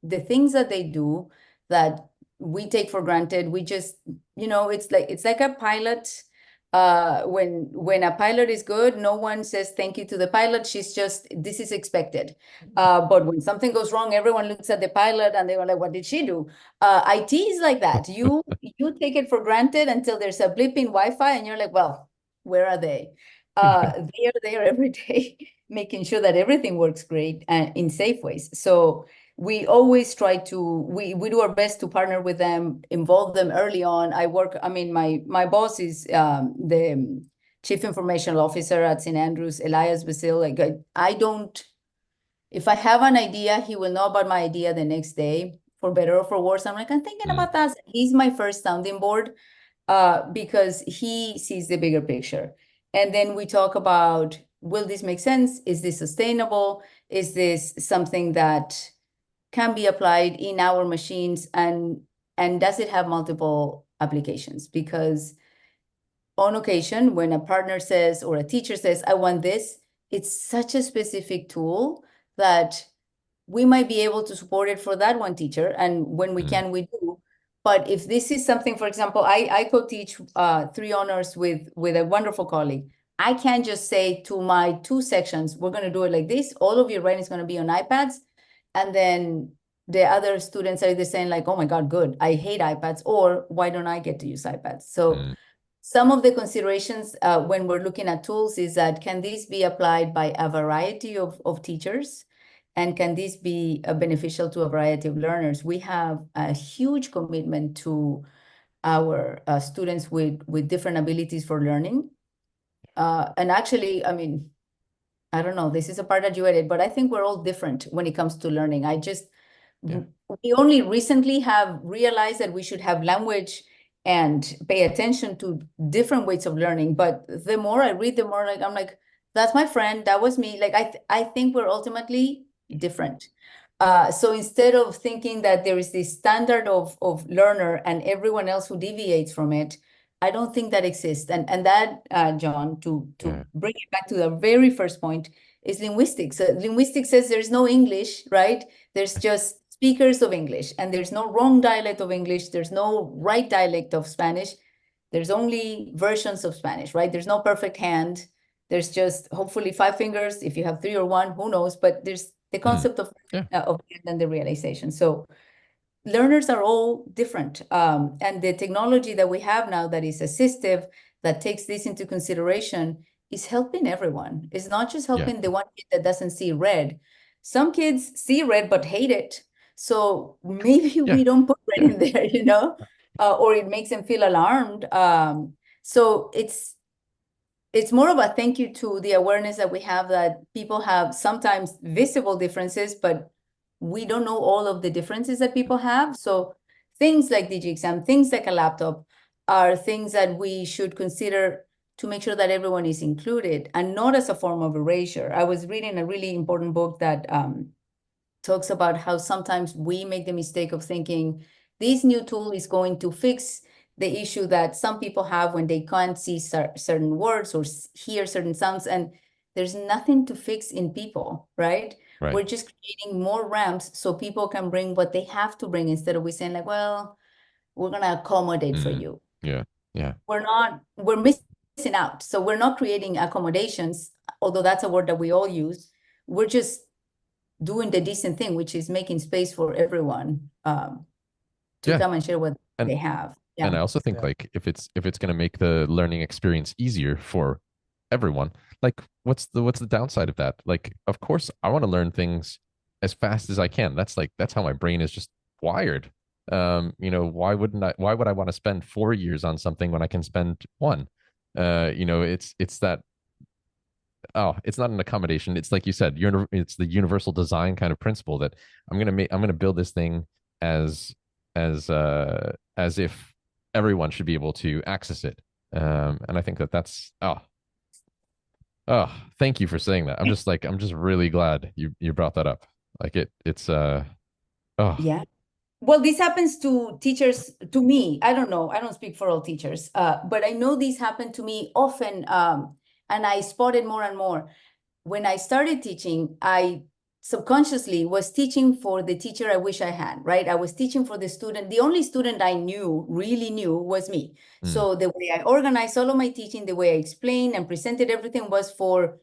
The things that they do that we take for granted, we just, it's like a pilot. When a pilot is good, no one says thank you to the pilot. This is expected. But when something goes wrong, everyone looks at the pilot and they were like, what did she do? IT is like that. You take it for granted until there's a blip in Wi-Fi and you're like, well, where are they? They are there every day, making sure that everything works great and in safe ways. So we always try to, we do our best to partner with them, involve them early on. My boss is the Chief Information Officer at St. Andrews, Elias Basil. Like if I have an idea, he will know about my idea the next day, for better or for worse. I'm like, I'm thinking about that. He's my first sounding board, because he sees the bigger picture. And then we talk about, will this make sense? Is this sustainable? Is this something that can be applied in our machines, and does it have multiple applications? Because on occasion, when a partner says or a teacher says, I want this, it's such a specific tool that we might be able to support it for that one teacher, and when we can, we do. But if this is something, for example, I co-teach 3 honors with a wonderful colleague. I can't just say to my 2 sections, we're going to do it like this. All of your writing is going to be on iPads. And then the other students are either saying like, oh my God, good, I hate iPads, or why don't I get to use iPads? So some of the considerations when we're looking at tools is that, can these be applied by a variety of teachers? And can this be beneficial to a variety of learners? We have a huge commitment to our students with different abilities for learning. And actually, I mean, I don't know, this is a part that you edit, but I think we're all different when it comes to learning. We only recently have realized that we should have language and pay attention to different ways of learning. But the more I read, the more I'm like, that's my friend, that was me. Like, I think we're ultimately different. So instead of thinking that there is this standard of learner and everyone else who deviates from it, I don't think that exists. And that, John, to bring it back to the very first point, is linguistics. Linguistics says there's no English, right? There's just speakers of English, and there's no wrong dialect of English. There's no right dialect of Spanish. There's only versions of Spanish, right? There's no perfect hand. There's just hopefully 5 fingers. If you have 3 or 1, who knows? But there's the concept of and the realization. So learners are all different. And the technology that we have now that is assistive, that takes this into consideration, is helping everyone. It's not just helping the one kid that doesn't see red. Some kids see red but hate it. So maybe we don't put red in there, you know, or it makes them feel alarmed. So it's more of a thank you to the awareness that we have, that people have sometimes visible differences, but we don't know all of the differences that people have. So things like Digiexam, things like a laptop, are things that we should consider to make sure that everyone is included, and not as a form of erasure. I was reading a really important book that talks about how sometimes we make the mistake of thinking this new tool is going to fix the issue that some people have when they can't see certain words or hear certain sounds. And there's nothing to fix in people, right? We're just creating more ramps so people can bring what they have to bring, instead of we saying like, well, we're going to accommodate for you. We're missing out. So we're not creating accommodations, although that's a word that we all use. We're just doing the decent thing, which is making space for everyone to come and share what they have. And I also think like if it's going to make the learning experience easier for everyone, like what's the downside of that? Like, of course, I want to learn things as fast as I can. That's how my brain is just wired. You know, why would I want to spend 4 years on something when I can spend 1? You know, it's that. Oh, it's not an accommodation. It's like you said, it's the universal design kind of principle that I'm gonna build this thing as if everyone should be able to access it. And I think that's thank you for saying that. I'm just really glad you brought that up. Like it's yeah. Well, this happens to teachers, to me. I don't know. I don't speak for all teachers, but I know these happen to me often. And I spot it more and more. When I started teaching, I subconsciously was teaching for the teacher I wish I had, right? I was teaching for the student. The only student I really knew, was me. So the way I organized all of my teaching, the way I explained and presented everything was for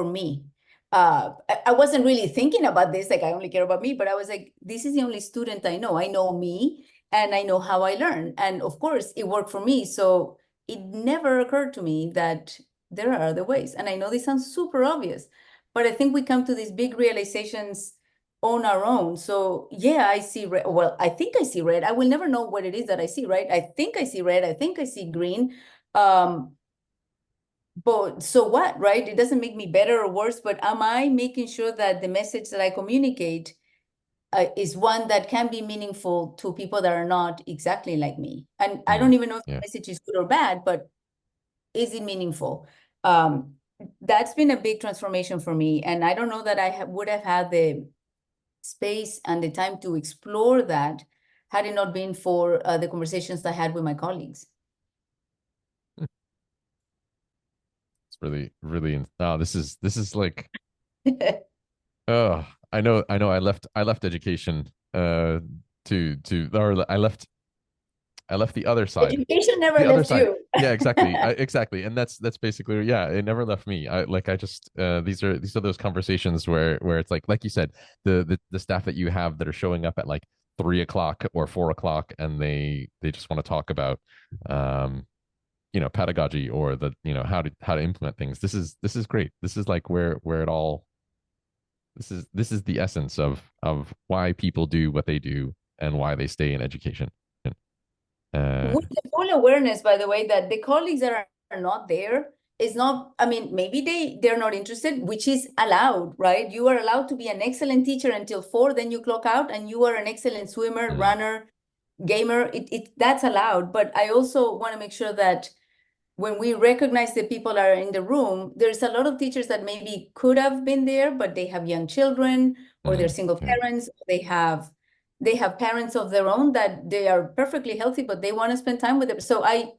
me. I wasn't really thinking about this, like I only care about me, but I was like, this is the only student I know. I know me and I know how I learn. And of course, it worked for me. So it never occurred to me that there are other ways. And I know this sounds super obvious, but I think we come to these big realizations on our own. So yeah, I see red. Well, I think I see red. I will never know what it is that I see, right? I think I see red. I think I see green. But so what, right? It doesn't make me better or worse, but am I making sure that the message that I communicate is one that can be meaningful to people that are not exactly like me? And I don't even know if the message is good or bad, but is it meaningful? That's been a big transformation for me. And I don't know that I would have had the space and the time to explore that had it not been for the conversations I had with my colleagues. It's really this is like oh, I know I left education or I left the other side. Education never left you. Yeah, exactly. Exactly. And that's basically, it never left me. I just these are those conversations where it's like you said, the staff that you have that are showing up at like 3 o'clock or 4 o'clock, and they just want to talk about you know, pedagogy or the, you know, how to implement things. This is great. This is like where it all this is the essence of why people do what they do and why they stay in education. With the full awareness, by the way, that the colleagues that are not there is not, I mean, maybe they're not interested, which is allowed, right? You are allowed to be an excellent teacher until 4, then you clock out, and you are an excellent swimmer, runner, gamer. That's allowed. But I also want to make sure that when we recognize the people are in the room, there's a lot of teachers that maybe could have been there, but they have young children, or they're single parents, they have parents of their own that they are perfectly healthy, but they want to spend time with them. So I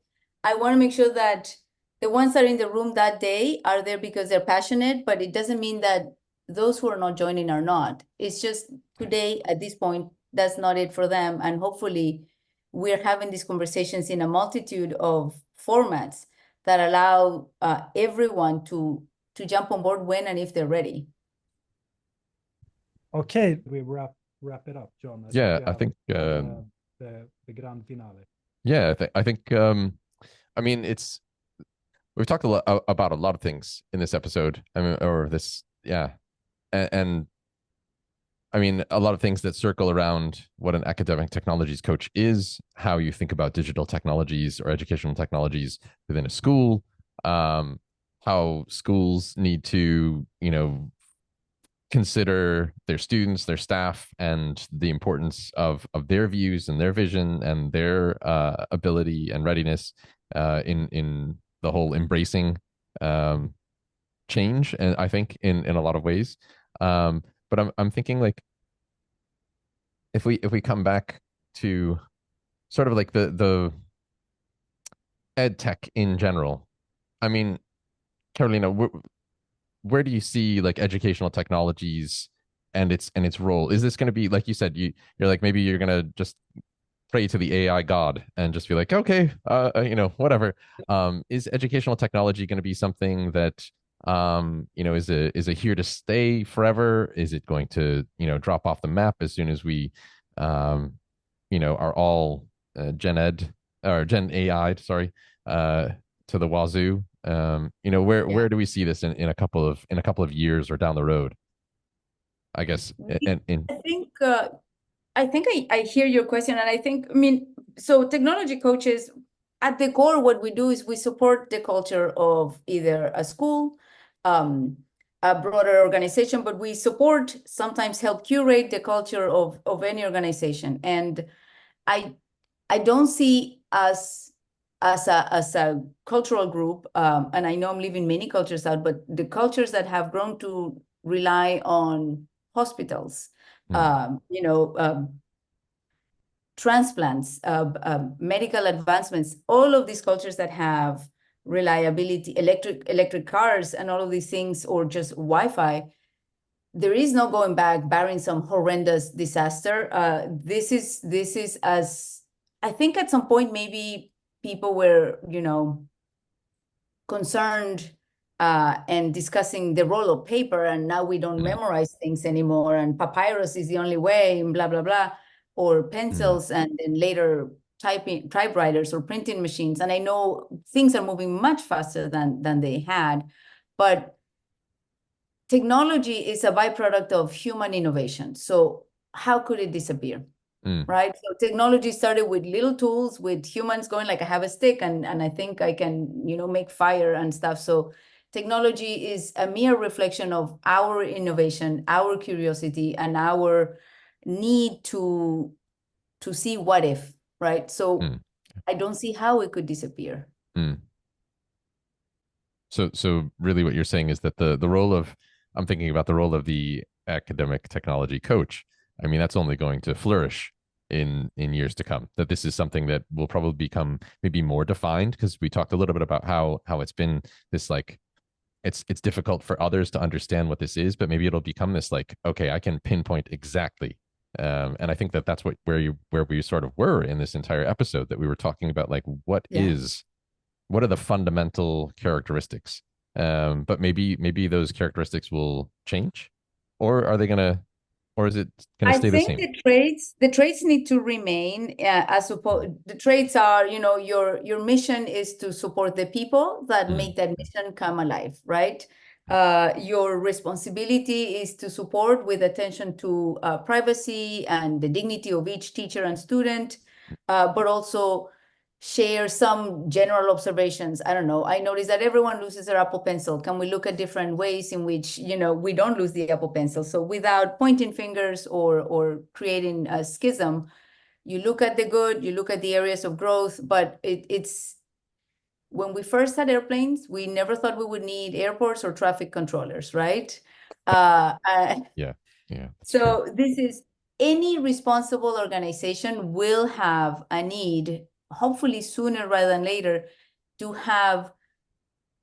want to make sure that the ones that are in the room that day are there because they're passionate, but it doesn't mean that those who are not joining are not. It's just today, at this point, that's not it for them. And hopefully we're having these conversations in a multitude of formats that allow everyone to jump on board when and if they're ready. Okay, we wrap it up, John. I think the grand finale. Yeah, I think I mean we've talked a lot about a lot of things in this episode. I mean, or this, yeah, and I mean, a lot of things that circle around what an academic technologies coach is, how you think about digital technologies or educational technologies within a school, how schools need to, consider their students, their staff, and the importance of their views and their vision and their ability and readiness in the whole embracing change. And I think in a lot of ways. But I'm thinking, like, if we come back to sort of like the ed tech in general, I mean, Carolina, where do you see like educational technologies and its role? Is this going to be, like you said, you're like, maybe you're going to just pray to the AI god and just be like, okay, whatever. Is educational technology going to be something that is a here to stay forever? Is it going to drop off the map as soon as we are all gen ed or gen AI, sorry, to the wazoo? Where do we see this in a couple of years or down the road? I guess. I think I hear your question, and I mean, so technology coaches, at the core, what we do is we support the culture of either a school, a broader organization, but we sometimes help curate the culture of any organization. And I don't see us as a cultural group, and I know I'm leaving many cultures out, but the cultures that have grown to rely on hospitals, transplants, medical advancements, all of these cultures that have reliability, electric cars, and all of these things, or just Wi-Fi, there is no going back, barring some horrendous disaster. This is as I think at some point maybe people were, concerned and discussing the role of paper, and now we don't memorize things anymore, and papyrus is the only way, and blah blah blah, or pencils, and then later typewriters or printing machines. And I know things are moving much faster than they had, but technology is a byproduct of human innovation. So how could it disappear? Right? So technology started with little tools, with humans going like, I have a stick and I think I can, make fire and stuff. So technology is a mere reflection of our innovation, our curiosity, and our need to see what if, right? So I don't see how it could disappear. So really what you're saying is that the role of, I'm thinking about the role of the academic technology coach. I mean, that's only going to flourish in years to come. That this is something that will probably become maybe more defined, because we talked a little bit about how it's been this, like, it's difficult for others to understand what this is, but maybe it'll become this, like, okay, I can pinpoint exactly. And I think that's where we sort of were in this entire episode, that we were talking about, like, what are the fundamental characteristics? But maybe those characteristics will change, or are they gonna, or is it going to stay the same? I think the traits need to remain. The traits are, your mission is to support the people that make that mission come alive, right? Your responsibility is to support with attention to privacy and the dignity of each teacher and student, but also share some general observations. I don't know. I noticed that everyone loses their Apple Pencil. Can we look at different ways in which, we don't lose the Apple Pencil? So without pointing fingers or creating a schism, you look at the good, you look at the areas of growth, but it's when we first had airplanes, we never thought we would need airports or traffic controllers, right? Yeah. Yeah. That's true. So this is any responsible organization will have a need, hopefully sooner rather than later, to have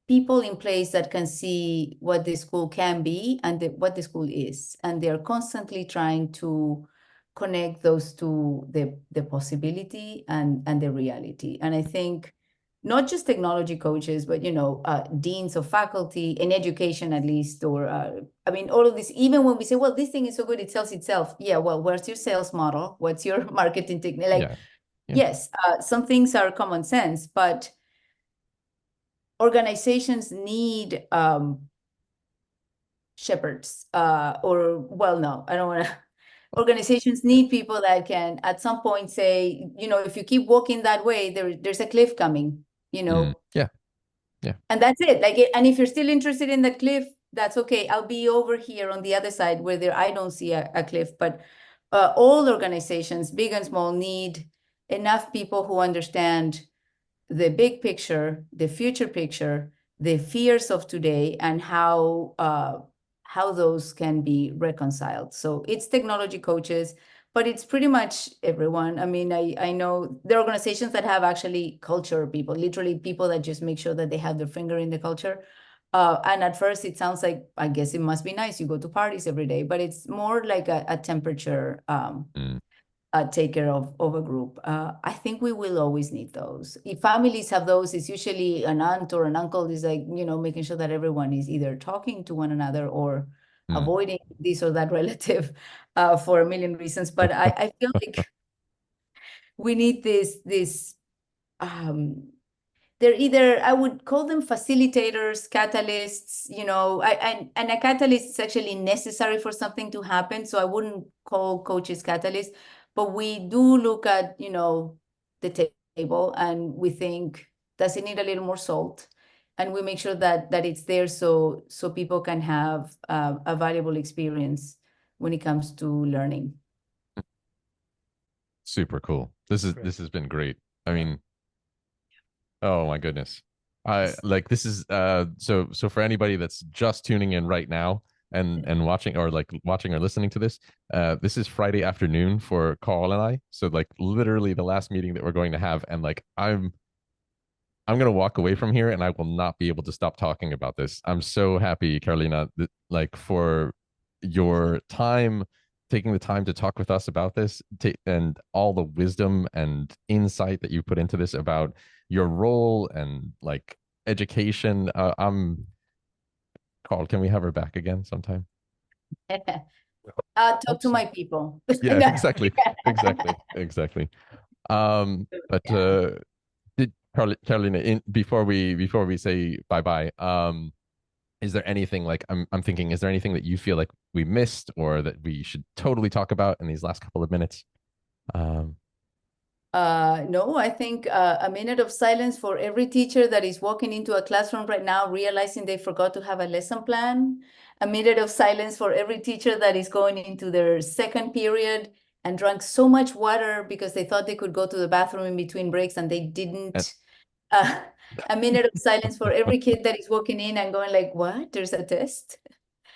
people in place that can see what the school can be and what the school is. And they're constantly trying to connect those to the possibility and the reality. And I think not just technology coaches, but deans of faculty in education at least, or I mean, all of this, even when we say, well, this thing is so good, it sells itself. Yeah, well, where's your sales model? What's your marketing technique? Like, Yeah. Yeah. yes, some things are common sense, but organizations need shepherds, no, I don't want to. Organizations need people that can at some point say, if you keep walking that way, there's a cliff coming, Yeah. Yeah. and that's it. And if you're still interested in that cliff, that's okay. I'll be over here on the other side where I don't see a cliff. But all organizations, big and small, need enough people who understand the big picture, the future picture, the fears of today, and how those can be reconciled. So it's technology coaches, but it's pretty much everyone. I mean, I know there are organizations that have actually culture people, literally people that just make sure that they have their finger in the culture. And at first it sounds like, I guess it must be nice. You go to parties every day, but it's more like a temperature take care of a group. I think we will always need those. If families have those, it's usually an aunt or an uncle is like, making sure that everyone is either talking to one another or avoiding this or that relative for a million reasons. But I feel like we need this they're either, I would call them facilitators, catalysts, and a catalyst is actually necessary for something to happen. So I wouldn't call coaches catalysts, but we do look at, the table and we think, does it need a little more salt? And we make sure that it's there so people can have a valuable experience when it comes to learning. Super cool. This has been great. I mean, oh my goodness. I like this is so for anybody that's just tuning in right now and watching or listening to this, this is Friday afternoon for Carl and I. So like literally the last meeting that we're going to have, and like I'm gonna walk away from here and I will not be able to stop talking about this. I'm so happy, Carolina, like for your time, taking the time to talk with us about this, and all the wisdom and insight that you put into this about your role and like education. I'm Carl. Can we have her back again sometime? Talk to my people. Yeah, exactly, exactly. But Carolina, before we say bye bye, is there anything like I'm thinking? Is there anything that you feel like we missed or that we should totally talk about in these last couple of minutes? No, I think a minute of silence for every teacher that is walking into a classroom right now, realizing they forgot to have a lesson plan. A minute of silence for every teacher that is going into their second period and drank so much water because they thought they could go to the bathroom in between breaks and they didn't. A minute of silence for every kid that is walking in and going like, what? There's a test?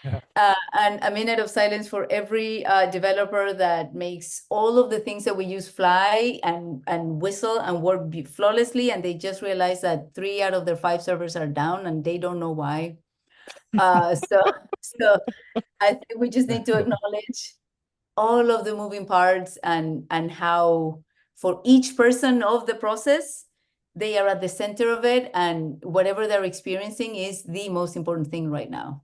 Yeah. And a minute of silence for every developer that makes all of the things that we use fly and whistle and work flawlessly, and they just realized that 3 out of their 5 servers are down and they don't know why. So I think we just need to acknowledge all of the moving parts and how for each person of the process, they are at the center of it, and whatever they're experiencing is the most important thing right now.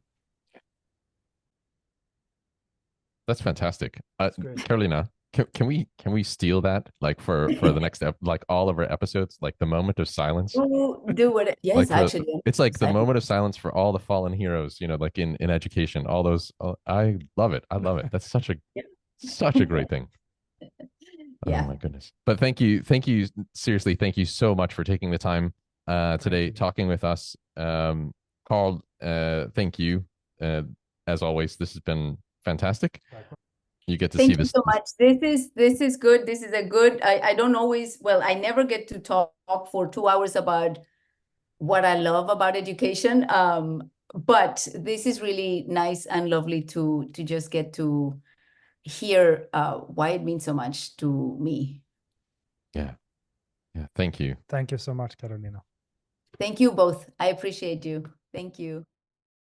That's fantastic. great. Carolina, can we steal that like for the next like all of our episodes, like the moment of silence, Do what? Yes, like actually, I'm it's like the excited. moment of silence for all the fallen heroes, you know, like in education, all those. I love it. I love it. That's such a great thing. Oh Yeah. my goodness. But thank you, seriously, thank you so much for taking the time today you. talking with us. Carl, thank you. As always, this has been fantastic. You get to see Thank you this. so much. This is good. This is a good. I don't always. Well, I never get to talk for 2 hours about what I love about education. But this is really nice and lovely to just get to hear why it means so much to me. Yeah. Yeah. Thank you. Thank you so much, Carolina. Thank you both. I appreciate you. Thank you.